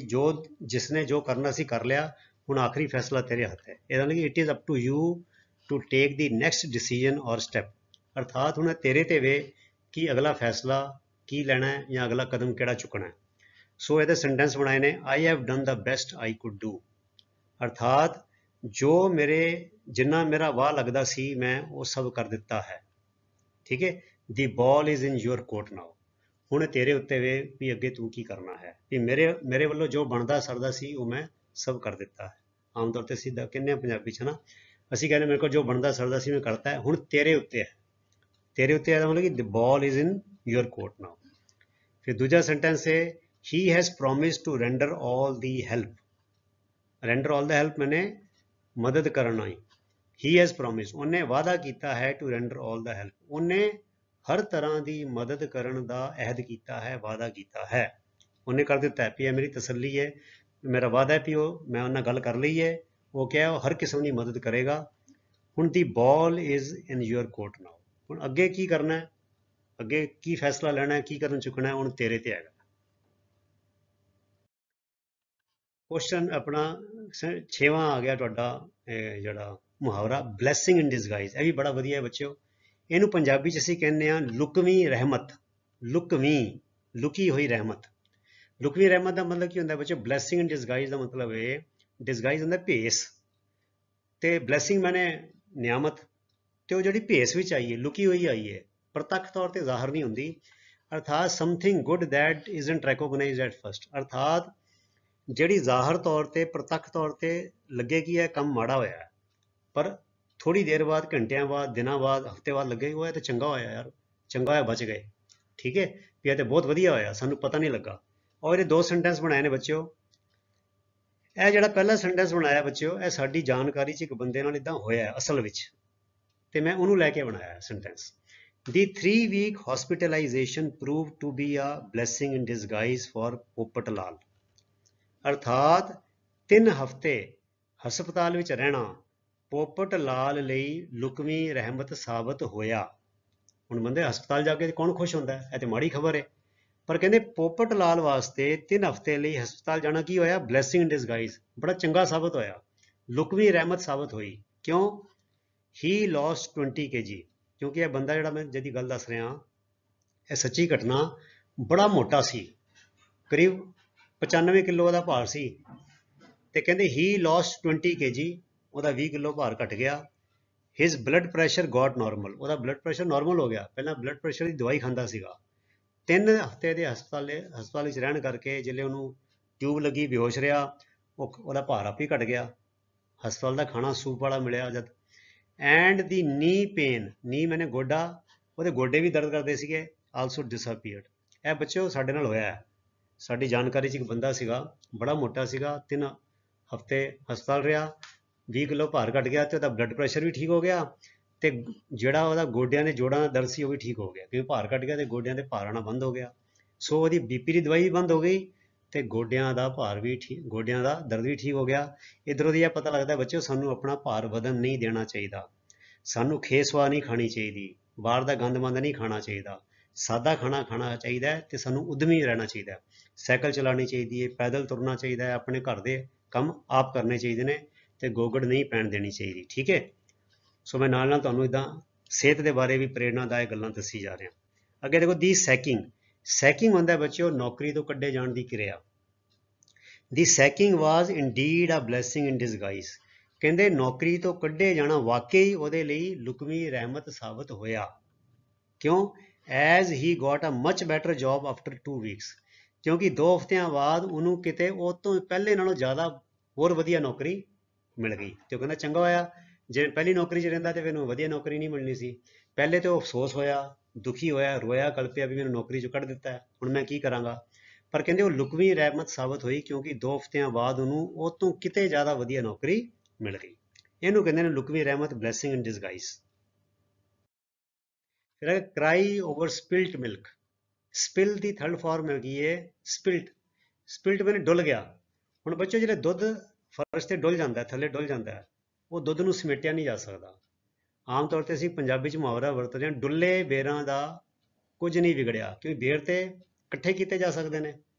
ਜਿਸਨੇ ਜੋ ਕਰਨਾ ਸੀ ਕਰ ਲਿਆ, ਹੁਣ ਆਖਰੀ ਫੈਸਲਾ ਤੇਰੇ ਹੱਥ ਹੈ। ਇਹਦਾ ਮਤਲਬ it is up to you to take the next decision or step. ਅਰਥਾਤ ਹੁਣ ਤੇਰੇ ਤੇ ਵੇ ਕਿ ਅਗਲਾ ਫੈਸਲਾ ਕੀ ਲੈਣਾ ਹੈ ਜਾਂ ਅਗਲਾ ਕਦਮ ਕਿਹੜਾ ਚੁੱਕਣਾ ਹੈ। ਸੋ ਇਹਦੇ ਸੈਂਟੈਂਸ ਬਣਾਏ ਨੇ, I have done the best I could do. ਅਰਥਾਤ ਜਿੰਨਾ ਮੇਰਾ ਵਾਹ ਲੱਗਦਾ ਸੀ ਮੈਂ ਉਹ ਸਭ ਕਰ ਦਿੱਤਾ ਹੈ। ਠੀਕ ਹੈ। The ball is in your court ਨਾਓ। ਹੁਣ ਤੇਰੇ ਉੱਤੇ ਵੇ ਵੀ ਅੱਗੇ ਤੂੰ ਕੀ ਕਰਨਾ ਹੈ, ਵੀ ਮੇਰੇ ਵੱਲੋਂ ਜੋ ਬਣਦਾ ਸਰਦਾ ਸੀ ਉਹ ਮੈਂ ਸਭ ਕਰ ਦਿੱਤਾ ਹੈ। ਆਮ ਤੌਰ ਤੇ ਸਿੱਧਾ ਕਹਿੰਦੇ ਆ ਪੰਜਾਬੀ 'ਚ ਨਾ, ਅਸੀਂ ਕਹਿੰਦੇ ਮੇਰੇ ਕੋਲ ਜੋ ਬਣਦਾ ਸਰਦਾ ਸੀ ਮੈਂ ਕਰਤਾ ਹੈ, ਹੁਣ ਤੇਰੇ ਉੱਤੇ ਹੈ। ਤੇਰੇ ਉੱਤੇ ਇਹਦਾ ਮਤਲਬ ਕਿ ਦ ਬਾਲ ਇਜ਼ ਇਨ ਯੂਰ ਕੋਰਟ ਨਾਓ। ਫਿਰ ਦੂਜਾ ਸੈਂਟੈਂਸ ਹੈ, he has promised to render all the help. Render all the help ਮੈਨੇ ਮਦਦ ਕਰਨਾ ਹੀ। ਹੀ ਹੈਜ਼ ਪ੍ਰੋਮਿਸਡ, ਉਹਨੇ ਵਾਅਦਾ ਕੀਤਾ ਹੈ, to render all the help, ਉਹਨੇ ਹਰ ਤਰ੍ਹਾਂ ਦੀ ਮਦਦ ਕਰਨ ਦਾ ਅਹਿਦ ਕੀਤਾ ਹੈ, ਵਾਅਦਾ ਕੀਤਾ ਹੈ। ਉਹਨੇ ਕਰ ਦਿੱਤਾ ਹੈ, ਵੀ ਇਹ ਮੇਰੀ ਤਸੱਲੀ ਹੈ, ਮੇਰਾ ਵਾਅਦਾ ਹੈ ਵੀ ਮੈਂ ਉਹਨਾਂ ਨਾਲ ਗੱਲ ਕਰ ਲਈ ਹੈ, ਉਹ ਕਿਹਾ ਉਹ ਹਰ ਕਿਸਮ ਦੀ ਮਦਦ ਕਰੇਗਾ। ਹੁਣ ਦੀ ball is in your court ਨਾਓ। ਹੁਣ ਅੱਗੇ ਕੀ ਕਰਨਾ ਹੈ, ਅੱਗੇ ਕੀ ਫੈਸਲਾ ਲੈਣਾ ਹੈ, ਕੀ ਕਦਮ ਚੁੱਕਣਾ ਹੈ, ਹੁਣ ਤੇਰੇ ਤੇ ਹੈਗਾ। ਕੁਐਸਚਨ ਆਪਣਾ 6ਵਾਂ ਆ ਗਿਆ ਤੁਹਾਡਾ, ਜਿਹੜਾ ਮੁਹਾਵਰਾ ਬਲੈਸਿੰਗ ਇਨ ਡਿਸਗਾਈਜ਼। ਇਹ ਵੀ ਬੜਾ ਵਧੀਆ ਹੈ ਬੱਚਿਓ। ਇਹਨੂੰ ਪੰਜਾਬੀ 'ਚ ਅਸੀਂ ਕਹਿੰਦੇ ਹਾਂ ਲੁਕਵੀਂ ਰਹਿਮਤ। ਲੁਕੀ ਹੋਈ ਰਹਿਮਤ। ਲੁਕਵੀਂ ਰਹਿਮਤ ਦਾ ਮਤਲਬ ਕੀ ਹੁੰਦਾ ਬੱਚਿਓ? ਬਲੈਸਿੰਗ ਇਨ ਡਿਸਗਾਈਜ਼ ਦਾ ਮਤਲਬ ਹੈ, ਡਿਸਗਾਈਜ਼ ਹੁੰਦਾ ਭੇਸ, ਤੇ ਬਲੈਸਿੰਗ ਮਾਨੇ ਨਿਆਮਤ, ਤੇ ਉਹ ਜਿਹੜੀ ਭੇਸ ਵਿੱਚ ਆਈ ਹੈ, ਲੁਕੀ ਹੋਈ ਆਈ ਹੈ, ਪ੍ਰਤੱਖ ਤੌਰ ਤੇ ਜ਼ਾਹਰ ਨਹੀਂ ਹੁੰਦੀ। ਅਰਥਾਤ something good that isn't recognised at first. ਅਰਥਾਤ ਜਿਹੜੀ ਜ਼ਾਹਰ ਤੌਰ ਤੇ, ਪ੍ਰਤੱਖ ਤੌਰ ਤੇ ਲੱਗੇ ਕਿ ਇਹ ਕੰਮ ਮਾੜਾ ਹੋਇਆ, ਪਰ ਥੋੜੀ ਦੇਰ ਬਾਅਦ, ਘੰਟਿਆਂ ਬਾਅਦ, ਦਿਨਾਂ ਬਾਅਦ, ਹਫ਼ਤੇ ਬਾਅਦ ਲੱਗੇ ਉਹ ਇਹ ਤਾਂ ਚੰਗਾ ਹੋਇਆ ਯਾਰ, चंगा होया बच गए। ठीक है, भी ये तो बहुत वधिया होया, सानू पता नहीं लगा। और ये दो सेंटेंस बनाए ने बच्चों, ਇਹ ਜਿਹੜਾ ਪਹਿਲਾ ਸੈਂਟੈਂਸ ਬਣਾਇਆ ਬੱਚਿਓ, ਇਹ ਸਾਡੀ ਜਾਣਕਾਰੀ 'ਚ ਇੱਕ ਬੰਦੇ ਨਾਲ ਇਦਾਂ ਹੋਇਆ ਅਸਲ ਵਿੱਚ, ਤੇ ਮੈਂ ਉਹਨੂੰ ਲੈ ਕੇ ਬਣਾਇਆ sentence. The 3-week hospitalization proved to be a blessing in disguise for Popat Lal। ਅਰਥਾਤ 3 ਹਫ਼ਤੇ ਹਸਪਤਾਲ ਵਿੱਚ ਰਹਿਣਾ ਪੋਪਟ ਲਾਲ ਲਈ ਲੁਕਵੀਂ ਰਹਿਮਤ ਸਾਬਤ ਹੋਇਆ। ਹੁਣ ਬੰਦੇ ਹਸਪਤਾਲ ਜਾ ਕੇ ਕੌਣ ਖੁਸ਼ ਹੁੰਦਾ ਹੈ, ਇਹ ਤੇ ਮਾੜੀ ਖਬਰ ਹੈ। ਪਰ ਕਹਿੰਦੇ ਪੋਪਟ ਲਾਲ ਵਾਸਤੇ 3 ਹਫ਼ਤੇ ਲਈ ਹਸਪਤਾਲ ਜਾਣਾ ਕੀ ਹੋਇਆ, ਬਲੈਸਿੰਗ ਇਨ ਡਿਸਗਾਈਜ਼, ਬੜਾ ਚੰਗਾ ਸਾਬਤ ਹੋਇਆ, ਲੁਕਵੀਂ ਰਹਿਮਤ ਸਾਬਤ ਹੋਈ। ਕਿਉਂ? ਹੀ ਲੋਸਟ 20 kg, ਕਿਉਂਕਿ ਇਹ ਬੰਦਾ ਜਿਹੜਾ ਮੈਂ ਜਿਹਦੀ ਗੱਲ ਦੱਸ ਰਿਹਾ, ਇਹ ਸੱਚੀ ਘਟਨਾ, ਬੜਾ ਮੋਟਾ ਸੀ, ਕਰੀਬ 95 ਕਿਲੋ ਦਾ ਭਾਰ ਸੀ। ਤੇ ਕਹਿੰਦੇ ਹੀ ਲੋਸਟ 20 kg, ਉਹਦਾ 20 ਕਿਲੋ ਭਾਰ ਘਟ ਗਿਆ। ਹਿਸ ਬਲੱਡ ਪ੍ਰੈਸ਼ਰ ਗੋਟ ਨਾਰਮਲ, ਉਹਦਾ ਬਲੱਡ ਪ੍ਰੈਸ਼ਰ ਨਾਰਮਲ ਹੋ ਗਿਆ। ਪਹਿਲਾਂ ਬਲੱਡ ਪ੍ਰੈਸ਼ਰ ਦੀ ਦਵਾਈ ਖਾਂਦਾ ਸੀਗਾ। 3 ਹਫ਼ਤੇ ਦੇ ਹਸਪਤਾਲ ਵਿੱਚ ਰਹਿਣ ਕਰਕੇ ਜਿਹੜੇ ਉਹਨੂੰ ਟਿਊਬ ਲੱਗੀ, ਬੇਹੋਸ਼ ਰਿਹਾ, ਉਹਦਾ ਭਾਰ ਆਪੇ ਘਟ ਗਿਆ। ਹਸਪਤਾਲ ਦਾ ਖਾਣਾ ਸੂਪ ਵਾਲਾ ਮਿਲਿਆ ਜਦ। ਐਂਡ ਦੀ ਨੀ ਪੇਨ, ਨੀ ਮੈਨੇ ਗੋਡਾ, ਉਹਦੇ ਗੋਡੇ ਵੀ ਦਰਦ ਕਰਦੇ ਸੀਗੇ, ਆਲਸੋ ਡਿਸਅਪੀਅਰਡ। ਇਹ ਬੱਚਿਓ ਸਾਡੇ ਨਾਲ ਹੋਇਆ ਹੈ। ਸਾਡੀ ਜਾਣਕਾਰੀ 'ਚ ਇੱਕ ਬੰਦਾ ਸੀਗਾ, ਬੜਾ ਮੋਟਾ ਸੀਗਾ, 3 ਹਫ਼ਤੇ ਹਸਪਤਾਲ ਰਿਹਾ, 20 ਕਿਲੋ ਭਾਰ ਘਟ ਗਿਆ, ਤੇ ਉਹਦਾ ਬਲੱਡ ਪ੍ਰੈਸ਼ਰ ਵੀ ਠੀਕ ਹੋ ਗਿਆ, ਤੇ ਜਿਹੜਾ ਉਹਦਾ ਗੋਡਿਆਂ ਦੇ ਜੋੜਾਂ ਦਾ ਦਰਦ ਸੀ ਉਹ ਵੀ ਠੀਕ ਹੋ ਗਿਆ, ਕਿਉਂਕਿ ਭਾਰ ਘਟ ਗਿਆ ਤੇ ਗੋਡਿਆਂ ਦੇ ਭਾਰ ਆਉਣਾ ਬੰਦ ਹੋ ਗਿਆ। ਸੋ ਉਹਦੀ ਬੀਪੀ ਦੀ ਦਵਾਈ ਵੀ ਬੰਦ ਹੋ ਗਈ, ਤੇ ਗੋਡਿਆਂ ਦਾ ਭਾਰ ਵੀ ਠੀਕ, ਗੋਡਿਆਂ ਦਾ ਦਰਦ ਵੀ ਠੀਕ ਹੋ ਗਿਆ। ਇੱਧਰੋਂ ਦੀ ਇਹ ਪਤਾ ਲੱਗਦਾ ਬੱਚਿਓ, ਸਾਨੂੰ ਆਪਣਾ ਭਾਰ ਵਧਣ ਨਹੀਂ ਦੇਣਾ ਚਾਹੀਦਾ, ਸਾਨੂੰ ਖੇਸਵਾ ਨਹੀਂ ਖਾਣੀ ਚਾਹੀਦੀ, ਬਾਹਰ ਦਾ ਗੰਦ ਮੰਦ ਨਹੀਂ ਖਾਣਾ ਚਾਹੀਦਾ, ਸਾਦਾ ਖਾਣਾ ਖਾਣਾ ਚਾਹੀਦਾ ਹੈ, ਤੇ ਸਾਨੂੰ ਉਦਮੀ ਰਹਿਣਾ ਚਾਹੀਦਾ, ਸਾਈਕਲ ਚਲਾਉਣੀ ਚਾਹੀਦੀ ਹੈ, ਪੈਦਲ ਤੁਰਨਾ ਚਾਹੀਦਾ ਹੈ, ਆਪਣੇ ਘਰ ਦੇ ਕੰਮ ਆਪ ਕਰਨੇ ਚਾਹੀਦੇ ਨੇ, ਤੇ ਗੋਗੜ ਨਹੀਂ ਪੈਣ ਦੇਣੀ ਚਾਹੀਦੀ। ਠੀਕ ਹੈ, ਸੋ ਮੈਂ ਨਾਲ ਨਾਲ ਤੁਹਾਨੂੰ ਇਦਾਂ ਸਿਹਤ ਦੇ ਬਾਰੇ ਵੀ ਪ੍ਰੇਰਨਾਦਾਇਕ ਗੱਲਾਂ ਦੱਸੀ ਜਾ ਰਿਹਾ। ਅੱਗੇ ਦੇਖੋ, ਦੀ ਸੈਕਿੰਗ। ਸੈਕਿੰਗ ਹੁੰਦਾ ਬੱਚਿਓ ਨੌਕਰੀ ਤੋਂ ਕੱਢੇ ਜਾਣ ਦੀ ਕਿਰਿਆ। ਦੀ ਸੈਕਿੰਗ ਵਾਜ਼ ਇੰਡੀਡ ਅ ਬਲੈਸਿੰਗ ਇਨ ਡਿਸਗਾਈਜ਼, ਕਹਿੰਦੇ ਨੌਕਰੀ ਤੋਂ ਕੱਢੇ ਜਾਣਾ ਵਾਕਈ ਉਹਦੇ ਲਈ ਲੁਕਵੀਂ ਰਹਿਮਤ ਸਾਬਤ ਹੋਇਆ। ਕਿਉਂ? As he got a much better job after 2 weeks, ਕਿਉਂਕਿ 2 ਹਫ਼ਤਿਆਂ ਬਾਅਦ ਉਹਨੂੰ ਕਿਤੇ ਉਹ ਤੋਂ ਪਹਿਲੇ ਨਾਲੋਂ ਜ਼ਿਆਦਾ ਹੋਰ ਵਧੀਆ ਨੌਕਰੀ ਮਿਲ ਗਈ। ਤੇ ਉਹ ਕਹਿੰਦਾ ਚੰਗਾ ਹੋਇਆ, ਜੇ ਪਹਿਲੀ ਨੌਕਰੀ 'ਚ ਰਹਿੰਦਾ ਤੇ ਫਿਰ ਉਹਨੂੰ ਵਧੀਆ ਨੌਕਰੀ ਨਹੀਂ ਮਿਲਣੀ ਸੀ। ਪਹਿਲੇ ਤੇ ਉਹ ਅਫਸੋਸ ਹੋਇਆ, ਦੁਖੀ ਹੋਇਆ, ਰੋਇਆ, ਕਲਪਿਆ ਵੀ ਮੈਨੂੰ ਨੌਕਰੀ 'ਚੋਂ ਕੱਢ ਦਿੱਤਾ, ਹੁਣ ਮੈਂ ਕੀ ਕਰਾਂਗਾ। ਪਰ ਕਹਿੰਦੇ ਉਹ ਲੁਕਵੀਂ ਰਹਿਮਤ ਸਾਬਤ ਹੋਈ, ਕਿਉਂਕਿ 2 ਹਫ਼ਤਿਆਂ ਬਾਅਦ ਉਹਨੂੰ ਉਹ ਤੋਂ ਕਿਤੇ ਜ਼ਿਆਦਾ ਵਧੀਆ ਨੌਕਰੀ ਮਿਲ ਗਈ। ਇਹਨੂੰ ਕਹਿੰਦੇ ਨੇ ਲੁਕਵੀਂ ਰਹਿਮਤ, ਬਲੈਸਿੰਗ ਇਨ ਡਿਸਗਾਈਜ਼। ਫਿਰ ਹੈ ਕਰਾਈ ਓਵਰ ਸਪਿਲਟ ਮਿਲਕ। ਸਪਿਲ ਦੀ ਥਰਡ ਫਾਰਮ ਹੈਗੀ ਹੈ ਸਪਿਲਟ। ਸਪਿਲਟ ਮੈਨੇ ਡੁੱਲ ਗਿਆ। ਹੁਣ ਬੱਚੋ ਜਿਹੜੇ ਦੁੱਧ ਫਰਸ਼ ਤੇ ਡੁੱਲ ਜਾਂਦਾ, ਥੱਲੇ ਡੁੱਲ ਜਾਂਦਾ, ਉਹ ਦੁੱਧ ਨੂੰ ਸਮੇਟਿਆ ਨਹੀਂ ਜਾ ਸਕਦਾ। ਆਮ ਤੌਰ ਤੇ ਅਸੀਂ ਪੰਜਾਬੀ 'ਚ ਮੁਹਾਵਰਾ ਵਰਤਦੇ ਹਾਂ, ਡੁੱਲੇ ਬੇਰਾਂ ਦਾ ਕੁਝ ਨਹੀਂ ਵਿਗੜਿਆ, ਕਿਉਂਕਿ ਬੇਰ ਤੇ ਇਕੱਠੇ ਕੀਤੇ ਜਾ ਸਕਦੇ ਨੇ,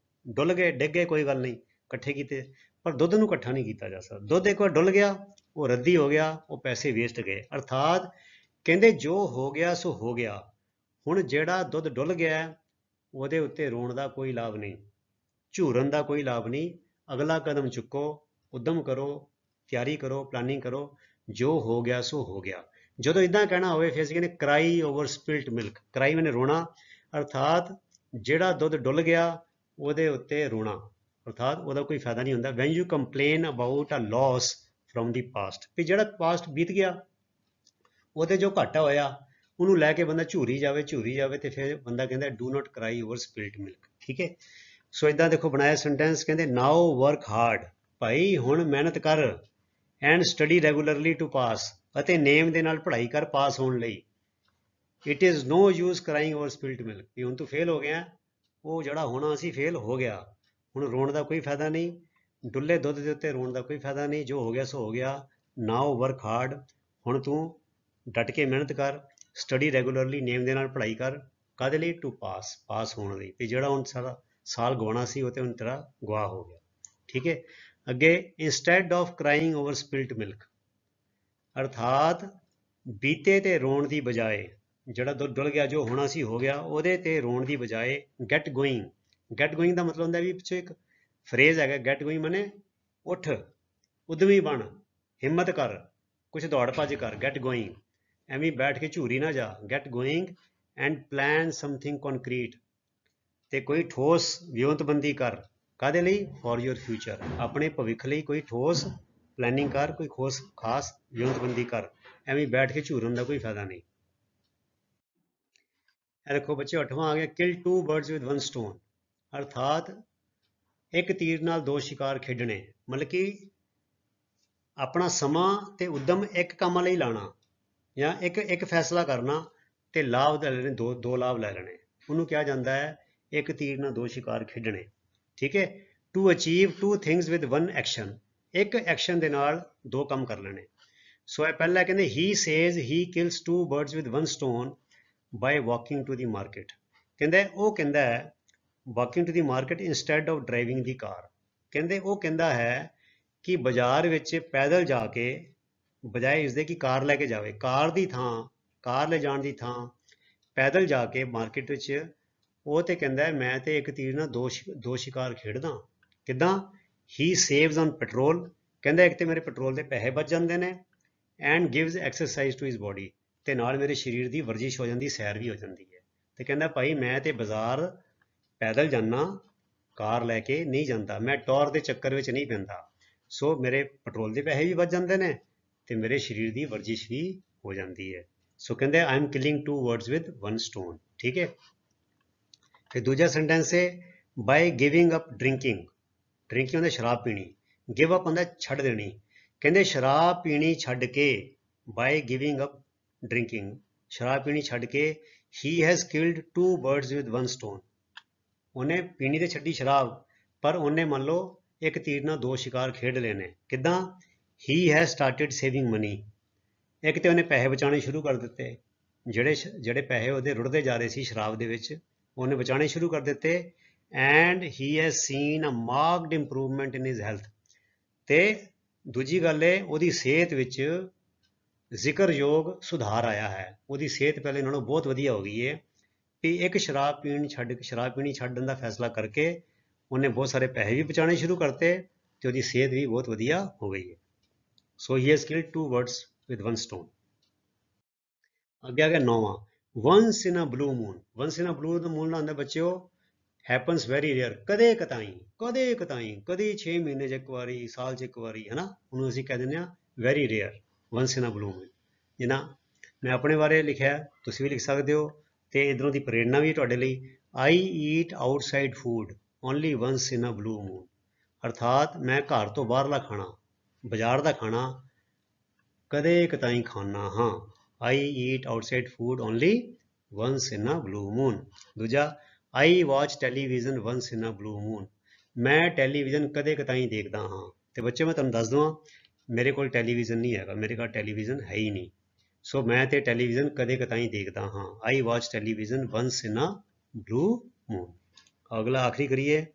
ਡੁੱਲ ਗਏ, ਡਿੱਗ ਗਏ, ਕੋਈ ਗੱਲ ਨਹੀਂ, ਇਕੱਠੇ ਕੀਤੇ, ਪਰ ਦੁੱਧ ਨੂੰ ਇਕੱਠਾ ਨਹੀਂ ਕੀਤਾ ਜਾ ਸਕਦਾ। ਦੁੱਧ ਇੱਕ ਵਾਰ ਡੁੱਲ ਗਿਆ, ਉਹ ਰੱਦੀ ਹੋ ਗਿਆ, ਉਹ ਪੈਸੇ ਵੇਸਟ ਗਏ। ਅਰਥਾਤ ਕਹਿੰਦੇ ਜੋ ਹੋ ਗਿਆ ਸੋ ਹੋ ਗਿਆ। ਹੁਣ ਜਿਹੜਾ ਦੁੱਧ ਡੁੱਲ ਗਿਆ ਉਹਦੇ ਉੱਤੇ ਰੋਣ ਦਾ ਕੋਈ ਲਾਭ ਨਹੀਂ, ਝੂਰਨ ਦਾ ਕੋਈ ਲਾਭ ਨਹੀਂ। ਅਗਲਾ ਕਦਮ ਚੁੱਕੋ, ਉਦਮ ਕਰੋ, ਤਿਆਰੀ ਕਰੋ, ਪਲਾਨਿੰਗ ਕਰੋ, ਜੋ ਹੋ ਗਿਆ ਸੋ ਹੋ ਗਿਆ। ਜਦੋਂ ਇਦਾਂ ਕਹਿਣਾ ਹੋਵੇ ਫਿਰ ਅਸੀਂ ਕਹਿੰਦੇ ਕਰਾਈ ਓਵਰ ਸਪਿਲਟ ਮਿਲਕ। ਕਰਾਈ ਮੈਨੇ ਰੋਣਾ, ਅਰਥਾਤ ਜਿਹੜਾ ਦੁੱਧ ਡੁੱਲ ਗਿਆ ਉਹਦੇ ਉੱਤੇ ਰੋਣਾ, ਅਰਥਾਤ ਉਹਦਾ ਕੋਈ ਫਾਇਦਾ ਨਹੀਂ ਹੁੰਦਾ। When you complain about a loss from the past, ਵੀ ਜਿਹੜਾ ਪਾਸਟ ਬੀਤ ਗਿਆ ਉਹਦੇ ਜੋ ਘਾਟਾ ਹੋਇਆ ਉਹਨੂੰ ਲੈ ਕੇ ਬੰਦਾ ਝੂਰੀ ਜਾਵੇ ਤੇ ਫਿਰ ਬੰਦਾ ਕਹਿੰਦਾ ਡੂ ਨਾਟ ਕਰਾਈ ਓਵਰ ਸਪਿਲਟ ਮਿਲਕ। ਠੀਕ ਹੈ, ਸੋ ਇਦਾਂ ਦੇਖੋ ਬਣਾਇਆ ਸੈਂਟੈਂਸ, ਕਹਿੰਦੇ ਨਾਓ ਵਰਕ ਹਾਰਡ, ਭਾਈ ਹੁਣ ਮਿਹਨਤ ਕਰ, and study regularly to pass, ਅਤੇ ਨੇਮ ਦੇ ਨਾਲ ਪੜ੍ਹਾਈ ਕਰ ਪਾਸ ਹੋਣ ਲਈ। It is no use crying over spilt milk, ਵੀ ਹੁਣ ਤੂੰ ਫੇਲ ਹੋ ਗਿਆ, ਉਹ ਜਿਹੜਾ ਹੋਣਾ ਸੀ ਫੇਲ ਹੋ ਗਿਆ, ਹੁਣ ਰੋਣ ਦਾ ਕੋਈ ਫਾਇਦਾ ਨਹੀਂ, ਡੁੱਲੇ ਦੁੱਧ ਦੇ ਉੱਤੇ ਰੋਣ ਦਾ ਕੋਈ ਫਾਇਦਾ ਨਹੀਂ, ਜੋ ਹੋ ਗਿਆ ਸੋ ਹੋ ਗਿਆ। ਨਾਓ ਵਰਕ ਹਾਰਡ, ਹੁਣ ਤੂੰ ਡਟ ਕੇ ਮਿਹਨਤ ਕਰ, ਸਟੱਡੀ ਰੈਗੂਲਰਲੀ, ਨੇਮ ਦੇ ਨਾਲ ਪੜ੍ਹਾਈ ਕਰ, ਕਾਹਦੇ ਲਈ? ਟੂ ਪਾਸ, ਪਾਸ ਹੋਣ ਲਈ, ਤੇ ਜਿਹੜਾ ਹੁਣ ਸਾਰਾ ਸਾਲ ਗਵਾਉਣਾ ਸੀ ਉਹ ਤੇ ਹੁਣ ਤੇਰਾ ਗਵਾ ਹੋ ਗਿਆ। ਠੀਕ ਹੈ, ਅੱਗੇ instead of ਕਰਾਈਂਗ over spilt milk, ਅਰਥਾਤ ਬੀਤੇ ਤੇ ਰੋਣ ਦੀ ਬਜਾਏ, ਜਿਹੜਾ ਦੁੱਧ ਡੁੱਲ ਗਿਆ, ਜੋ ਹੋਣਾ ਸੀ ਹੋ ਗਿਆ, ਉਹਦੇ ਤੇ ਰੋਣ ਦੀ ਬਜਾਏ ਗੈਟ ਗੋਇੰਗ। ਗੈਟ ਗੋਇੰਗ ਦਾ ਮਤਲਬ ਹੁੰਦਾ ਵੀ ਪਿੱਛੇ ਇੱਕ ਫਰੇਜ਼ ਹੈਗਾ, ਗੈਟ ਗੋਇੰਗ ਮਨੇ ਉੱਠ, ਉਦਮੀ ਬਣ, ਹਿੰਮਤ ਕਰ, ਕੁਛ ਦੌੜ ਭੱਜ ਕਰ, ਗੈਟ ਗੋਇੰਗ, ਐਵੇਂ ਬੈਠ ਕੇ ਝੂਰੀ ਨਾ ਜਾ, get going and plan something concrete, ਤੇ ਕੋਈ ਠੋਸ ਵਿਉਂਤਬੰਦੀ ਕਰ, ਕਾਹਦੇ ਲਈ? ਫॉर योर ਫਿਊਚਰ, ਆਪਣੇ ਭਵਿੱਖ ਲਈ ਕੋਈ ਠੋਸ ਪਲੈਨਿੰਗ ਕਰ, ਕੋਈ ਖਾਸ ਵਿਉਂਤਬੰਦੀ ਕਰ, ਐਵੇਂ ਬੈਠ ਕੇ ਝੂਰਨ ਦਾ ਕੋਈ ਫਾਇਦਾ ਨਹੀਂ। देखो बच्चे 8वां आ गया, kill two birds with one stone, अर्थात एक तीर नाल दो शिकार खेडने, मतलब कि अपना समा ते उद्यम एक काम ਲਈ ਲਾਣਾ ਜਾਂ ਇੱਕ ਫੈਸਲਾ ਕਰਨਾ ਤੇ ਲਾਭ ਲੈ ਲੈਣੇ, ਦੋ ਲਾਭ ਲੈ ਲੈਣੇ, ਉਹਨੂੰ ਕਿਹਾ ਜਾਂਦਾ ਹੈ ਇੱਕ ਤੀਰ ਨਾਲ ਦੋ ਸ਼ਿਕਾਰ ਖੇਡਣੇ। ਠੀਕ ਹੈ, to achieve two things with one action, ਇੱਕ ਐਕਸ਼ਨ ਦੇ ਨਾਲ ਦੋ ਕੰਮ ਕਰ ਲੈਣੇ। ਸੋ ਇਹ ਪਹਿਲਾ ਕਹਿੰਦੇ he says he kills two birds with one stone by walking to the market, ਕਹਿੰਦੇ ਉਹ ਕਹਿੰਦਾ ਹੈ walking to the market instead of driving the car, ਕਹਿੰਦੇ ਉਹ ਕਹਿੰਦਾ ਹੈ ਕਿ ਬਾਜ਼ਾਰ ਵਿੱਚ ਪੈਦਲ ਜਾ ਕੇ ਬਜਾਏ ਇਸਦੇ ਕਿ ਕਾਰ ਲੈ ਕੇ ਜਾਵੇ, ਕਾਰ ਲੈ ਜਾਣ ਦੀ ਥਾਂ ਪੈਦਲ ਜਾ ਕੇ ਮਾਰਕੀਟ ਵਿੱਚ ਉਹ ਤੇ ਕਹਿੰਦਾ ਮੈਂ ਤੇ ਇੱਕ ਤੀਰ ਨਾਲ ਦੋ ਸ਼ਿਕਾਰ ਖੇਡਦਾ। ਕਿੱਦਾਂ? ਹੀ ਸੇਵਸ ਔਨ ਪੈਟਰੋਲ, ਕਹਿੰਦਾ ਇੱਕ ਤੇ ਮੇਰੇ ਪੈਟਰੋਲ ਦੇ ਪੈਸੇ ਬਚ ਜਾਂਦੇ ਨੇ, and gives exercise to his body, ਤੇ ਨਾਲ ਮੇਰੇ ਸਰੀਰ ਦੀ ਵਰਜਿਸ਼ ਹੋ ਜਾਂਦੀ, ਸੈਰ ਵੀ ਹੋ ਜਾਂਦੀ ਹੈ। ਤੇ ਕਹਿੰਦਾ ਭਾਈ ਮੈਂ ਤੇ ਬਾਜ਼ਾਰ ਪੈਦਲ ਜਾਂਦਾ, ਕਾਰ ਲੈ ਕੇ ਨਹੀਂ ਜਾਂਦਾ, ਮੈਂ ਟੌਰ ਦੇ ਚੱਕਰ ਵਿੱਚ ਨਹੀਂ ਪੈਂਦਾ, ਸੋ ਮੇਰੇ ਪੈਟਰੋਲ ਦੇ ਪੈਸੇ ਵੀ ਬਚ ਜਾਂਦੇ ਨੇ ਤੇ ਮੇਰੇ ਸਰੀਰ ਦੀ ਵਰਜਿਸ਼ ਵੀ ਹੋ ਜਾਂਦੀ ਹੈ। ਸੋ ਕਹਿੰਦੇ I am killing two birds with one stone. ਠੀਕ ਹੈ, ਫਿਰ ਦੂਜਾ ਸੈਂਟੈਂਸ ਹੈ by giving up drinking, drinking ਹੁੰਦਾ ਸ਼ਰਾਬ ਪੀਣੀ, ਗਿਵ ਅਪ ਹੁੰਦਾ ਛੱਡ ਦੇਣੀ, ਕਹਿੰਦੇ ਸ਼ਰਾਬ ਪੀਣੀ ਛੱਡ ਕੇ, ਬਾਈ ਗਿਵਿੰਗ ਅਪ ਡਰਿੰਕਿੰਗ, ਸ਼ਰਾਬ ਪੀਣੀ ਛੱਡ ਕੇ, he has killed two birds with one stone, ਉਹਨੇ ਪੀਣੀ ਤੇ ਛੱਡੀ ਸ਼ਰਾਬ, ਪਰ ਉਹਨੇ ਮੰਨ ਲਓ ਇੱਕ ਤੀਰ ਨਾਲ ਦੋ ਸ਼ਿਕਾਰ ਖੇਡ ਲਏ ਨੇ। ਕਿੱਦਾਂ? ਹੀ ਹੈਜ਼ ਸਟਾਰਟਿਡ ਸੇਵਿੰਗ ਮਨੀ, ਇੱਕ ਤੇ ਉਹਨੇ ਪੈਸੇ ਬਚਾਉਣੇ ਸ਼ੁਰੂ ਕਰ ਦਿੱਤੇ, ਜਿਹੜੇ ਪੈਸੇ ਉਹਦੇ ਰੁੜਦੇ ਜਾ ਰਹੇ ਸੀ ਸ਼ਰਾਬ ਦੇ ਵਿੱਚ, ਉਹਨੇ ਬਚਾਉਣੇ ਸ਼ੁਰੂ ਕਰ ਦਿੱਤੇ। And he has seen a marked improvement in his health, ਤੇ ਦੂਜੀ ਗੱਲ ਹੈ ਉਹਦੀ ਸਿਹਤ ਵਿੱਚ ਜ਼ਿਕਰਯੋਗ ਸੁਧਾਰ ਆਇਆ ਹੈ, ਉਹਦੀ ਸਿਹਤ ਪਹਿਲੇ ਨਾਲੋਂ ਬਹੁਤ ਵਧੀਆ ਹੋ ਗਈ ਹੈ। ਵੀ ਇੱਕ ਸ਼ਰਾਬ ਪੀਣੀ ਛੱਡਣ ਦਾ ਫੈਸਲਾ ਕਰਕੇ ਉਹਨੇ ਬਹੁਤ ਸਾਰੇ ਪੈਸੇ ਵੀ ਬਚਾਉਣੇ ਸ਼ੁਰੂ ਕਰਤੇ ਤੇ ਉਹਦੀ ਸਿਹਤ ਵੀ ਬਹੁਤ ਵਧੀਆ ਹੋ ਗਈ ਹੈ। So he has killed two birds with one stone. ਅੱਗੇ ਆ ਗਿਆ 9ਵਾਂ, once in a blue moon, once in a blue moon ਦਾ ਹੁੰਦਾ ਬੱਚਿਓ ਹੈਪਨਸ ਵੈਰੀ ਰੇਅਰ, ਕਦੇ ਕਤਾਈ, ਕਦੇ 6 ਮਹੀਨੇ 'ਚ ਇੱਕ ਵਾਰੀ, ਸਾਲ 'ਚ ਇੱਕ ਵਾਰੀ, ਹੈ ਨਾ, ਉਹਨੂੰ ਅਸੀਂ ਕਹਿ ਦਿੰਦੇ ਹਾਂ very rare, ones in a blue moon. ਜਿੱਦਾਂ ਮੈਂ ਆਪਣੇ ਬਾਰੇ ਲਿਖਿਆ, ਤੁਸੀਂ ਵੀ ਲਿਖ ਸਕਦੇ ਹੋ, ਤੇ ਇੱਧਰੋਂ ਦੀ ਪ੍ਰੇਰਨਾ ਵੀ ਤੁਹਾਡੇ ਲਈ, I eat outside food only once in a blue moon, ਅਰਥਾਤ ਮੈਂ ਘਰ ਤੋਂ ਬਾਹਰਲਾ ਖਾਣਾ, ਬਾਜ਼ਾਰ ਦਾ ਖਾਣਾ ਕਦੇ ਕਤਾਈ ਖਾਣਾ ਹਾਂ। I eat outside food only once in a blue moon. ਦੂਜਾ, I watch television once in a blue moon, ਮੈਂ ਟੈਲੀਵਿਜ਼ਨ ਕਦੇ ਕਤਾਈ ਦੇਖਦਾ ਹਾਂ। ਤੇ ਬੱਚੇ ਮੈਂ ਤੁਹਾਨੂੰ ਦੱਸ ਦਵਾਂ ਮੇਰੇ ਕੋਲ ਟੈਲੀਵਿਜ਼ਨ ਨਹੀਂ ਹੈਗਾ, ਮੇਰੇ ਕੋਲ ਟੈਲੀਵਿਜ਼ਨ ਹੈ ਹੀ ਨਹੀਂ, ਸੋ ਮੈਂ ਤੇ ਟੈਲੀਵਿਜ਼ਨ ਕਦੇ ਕਤਾਈ ਦੇਖਦਾ ਹਾਂ। I watch television once in a blue moon. ਅਗਲਾ ਆਖਰੀ ਕਰੀਏ,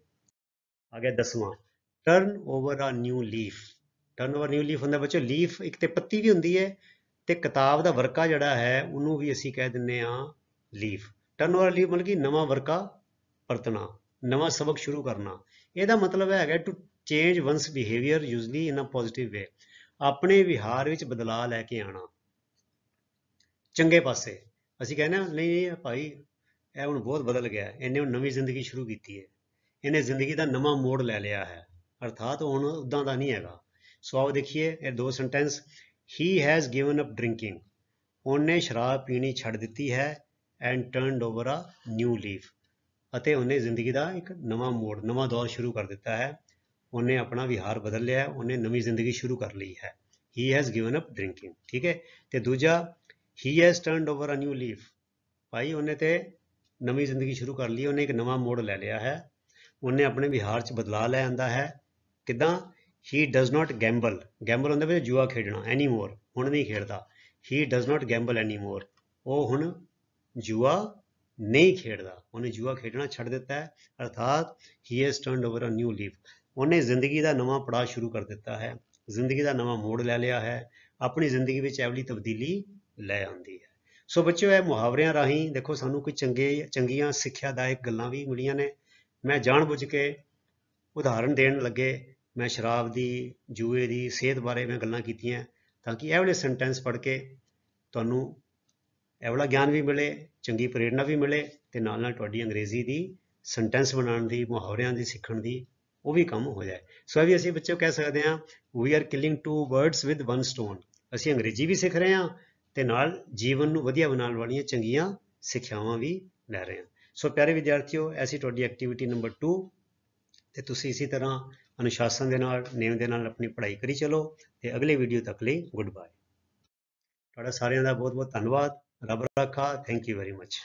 ਆ ਗਿਆ 10ਵਾਂ, turn over a new leaf. Turn over new leaf ਹੁੰਦਾ ਬੱਚੋ, ਲੀਫ ਇੱਕ ਤੇ ਪੱਤੀ ਵੀ ਹੁੰਦੀ ਹੈ ਤੇ ਕਿਤਾਬ ਦਾ ਵਰਕਾ ਜਿਹੜਾ ਹੈ ਉਹਨੂੰ ਵੀ ਅਸੀਂ ਕਹਿ ਦਿੰਦੇ ਹਾਂ ਲੀਫ। ਟਰਨ ਓਵਰ ਲੀਫ ਮਤਲਬ ਕਿ ਨਵਾਂ ਵਰਕਾ ਪਰਤਣਾ, ਨਵਾਂ ਸਬਕ ਸ਼ੁਰੂ ਕਰਨਾ। ਇਹਦਾ ਮਤਲਬ ਹੈਗਾ to change one's behaviour usually in a positive way, ਆਪਣੇ ਵਿਹਾਰ ਵਿੱਚ ਬਦਲਾਅ ਲੈ ਕੇ ਆਉਣਾ ਚੰਗੇ ਪਾਸੇ। ਅਸੀਂ ਕਹਿੰਦੇ ਹਾਂ ਨਹੀਂ ਭਾਈ ਇਹ ਹੁਣ ਬਹੁਤ ਬਦਲ ਗਿਆ, ਇਹਨੇ ਹੁਣ ਨਵੀਂ ਜ਼ਿੰਦਗੀ ਸ਼ੁਰੂ ਕੀਤੀ ਹੈ, ਇਹਨੇ ਜ਼ਿੰਦਗੀ ਦਾ ਨਵਾਂ ਮੋੜ ਲੈ ਲਿਆ ਹੈ, ਅਰਥਾਤ ਹੁਣ ਉੱਦਾਂ ਦਾ ਨਹੀਂ ਹੈਗਾ। ਸੋ ਆਓ ਦੇਖੀਏ ਇਹ ਦੋ sentence, he has given up drinking, ਉਹਨੇ ਸ਼ਰਾਬ ਪੀਣੀ ਛੱਡ ਦਿੱਤੀ ਹੈ, and turned over a new leaf, ਅਤੇ ਉਹਨੇ ਜ਼ਿੰਦਗੀ ਦਾ ਇੱਕ ਨਵਾਂ ਮੋੜ, ਨਵਾਂ ਦੌਰ ਸ਼ੁਰੂ ਕਰ ਦਿੱਤਾ ਹੈ, ਉਹਨੇ ਆਪਣਾ ਵਿਹਾਰ ਬਦਲ ਲਿਆ, ਉਹਨੇ ਨਵੀਂ ਜ਼ਿੰਦਗੀ ਸ਼ੁਰੂ ਕਰ ਲਈ ਹੈ। He has given up drinking. ਠੀਕ ਹੈ, ਤੇ ਦੂਜਾ he has turned over a new leaf, ਭਾਈ ਉਹਨੇ ਤੇ ਨਵੀਂ ਜ਼ਿੰਦਗੀ ਸ਼ੁਰੂ ਕਰ ਲਈ, ਉਹਨੇ ਇੱਕ ਨਵਾਂ ਮੋੜ ਲੈ ਲਿਆ ਹੈ, ਉਹਨੇ ਆਪਣੇ ਵਿਹਾਰ 'ਚ ਬਦਲਾਅ ਲੈ ਆਂਦਾ ਹੈ। ਕਿੱਦਾਂ? ਹੀ ਡਜ਼ ਨਾਟ ਗੈਂਬਲ, ਗੈਂਬਲ ਹੁੰਦਾ ਵੀ ਜੂਆ ਖੇਡਣਾ, ਐਨੀ ਮੋਰ, ਹੁਣ ਨਹੀਂ ਖੇਡਦਾ। ਹੀ ਡਜ਼ ਨਾਟ ਗੈਂਬਲ ਐਨੀ ਮੋਰ, ਉਹ ਹੁਣ ਜੂਆ ਨਹੀਂ ਖੇਡਦਾ, ਉਹਨੇ ਜੂਆ ਖੇਡਣਾ ਛੱਡ ਦਿੱਤਾ ਹੈ, ਅਰਥਾਤ he has turned over a new leaf, ਉਹਨੇ ਜ਼ਿੰਦਗੀ ਦਾ ਨਵਾਂ ਪੜਾਅ ਸ਼ੁਰੂ ਕਰ ਦਿੱਤਾ ਹੈ, ਜ਼ਿੰਦਗੀ ਦਾ ਨਵਾਂ ਮੋੜ ਲੈ ਲਿਆ ਹੈ, ਆਪਣੀ ਜ਼ਿੰਦਗੀ ਵਿੱਚ ਐਵਲੀ ਤਬਦੀਲੀ ਲੈ ਆਉਂਦੀ ਹੈ। ਸੋ ਬੱਚਿਓ ਇਹ ਮੁਹਾਵਰਿਆਂ ਰਾਹੀਂ ਦੇਖੋ ਸਾਨੂੰ ਕੋਈ ਚੰਗੀਆਂ ਸਿੱਖਿਆਦਾਇਕ ਗੱਲਾਂ ਵੀ ਮਿਲੀਆਂ ਨੇ। ਮੈਂ ਜਾਣਬੁੱਝ ਕੇ ਉਦਾਹਰਣ ਦੇਣ ਲੱਗੇ ਮੈਂ ਸ਼ਰਾਬ ਦੀ, ਜੂਏ ਦੀ, ਸਿਹਤ ਬਾਰੇ ਮੈਂ ਗੱਲਾਂ ਕੀਤੀਆਂ ਤਾਂ ਕਿ ਇਹ ਵਾਲੇ ਸੈਂਟੈਂਸ ਪੜ੍ਹ ਕੇ ਤੁਹਾਨੂੰ ਇਹ ਵਾਲਾ ਗਿਆਨ ਵੀ ਮਿਲੇ, ਚੰਗੀ ਪ੍ਰੇਰਨਾ ਵੀ ਮਿਲੇ, ਤੇ ਨਾਲ ਨਾਲ ਤੁਹਾਡੀ ਅੰਗਰੇਜ਼ੀ ਦੀ ਸੈਂਟੈਂਸ ਬਣਾਉਣ ਦੀ, ਮੁਹਾਵਰਿਆਂ ਦੀ ਸਿੱਖਣ ਦੀ ਉਹ ਵੀ ਕੰਮ ਹੋ ਜਾਏ। ਸੋ ਇਹ ਵੀ ਅਸੀਂ ਬੱਚਿਓ ਕਹਿ ਸਕਦੇ ਹਾਂ we are killing two birds with one stone, ਅਸੀਂ ਅੰਗਰੇਜ਼ੀ ਵੀ ਸਿੱਖ ਰਹੇ ਹਾਂ ਤੇ ਨਾਲ ਜੀਵਨ ਨੂੰ ਵਧੀਆ ਬਣਾਉਣ ਵਾਲੀਆਂ ਚੰਗੀਆਂ ਸਿੱਖਿਆਵਾਂ ਵੀ ਲੈ ਰਹੇ ਹਾਂ। ਸੋ ਪਿਆਰੇ ਵਿਦਿਆਰਥੀਓ, ਐਸੀ ਤੁਹਾਡੀ ਐਕਟੀਵਿਟੀ ਨੰਬਰ 2 ਤੇ ਤੁਸੀਂ ਇਸੇ ਤਰ੍ਹਾਂ ਅਨੁਸ਼ਾਸਨ ਦੇ ਨਾਲ, ਨੇਮ ਦੇ ਨਾਲ ਆਪਣੀ ਪੜ੍ਹਾਈ ਕਰੀ ਚਲੋ ਤੇ ਅਗਲੇ ਵੀਡੀਓ ਤੱਕ ਲਈ ਗੁੱਡ ਬਾਏ। ਤੁਹਾਡਾ ਸਾਰਿਆਂ ਦਾ ਬਹੁਤ ਬਹੁਤ ਧੰਨਵਾਦ। ਰੱਬ ਰਾਖਾ। Thank you very much.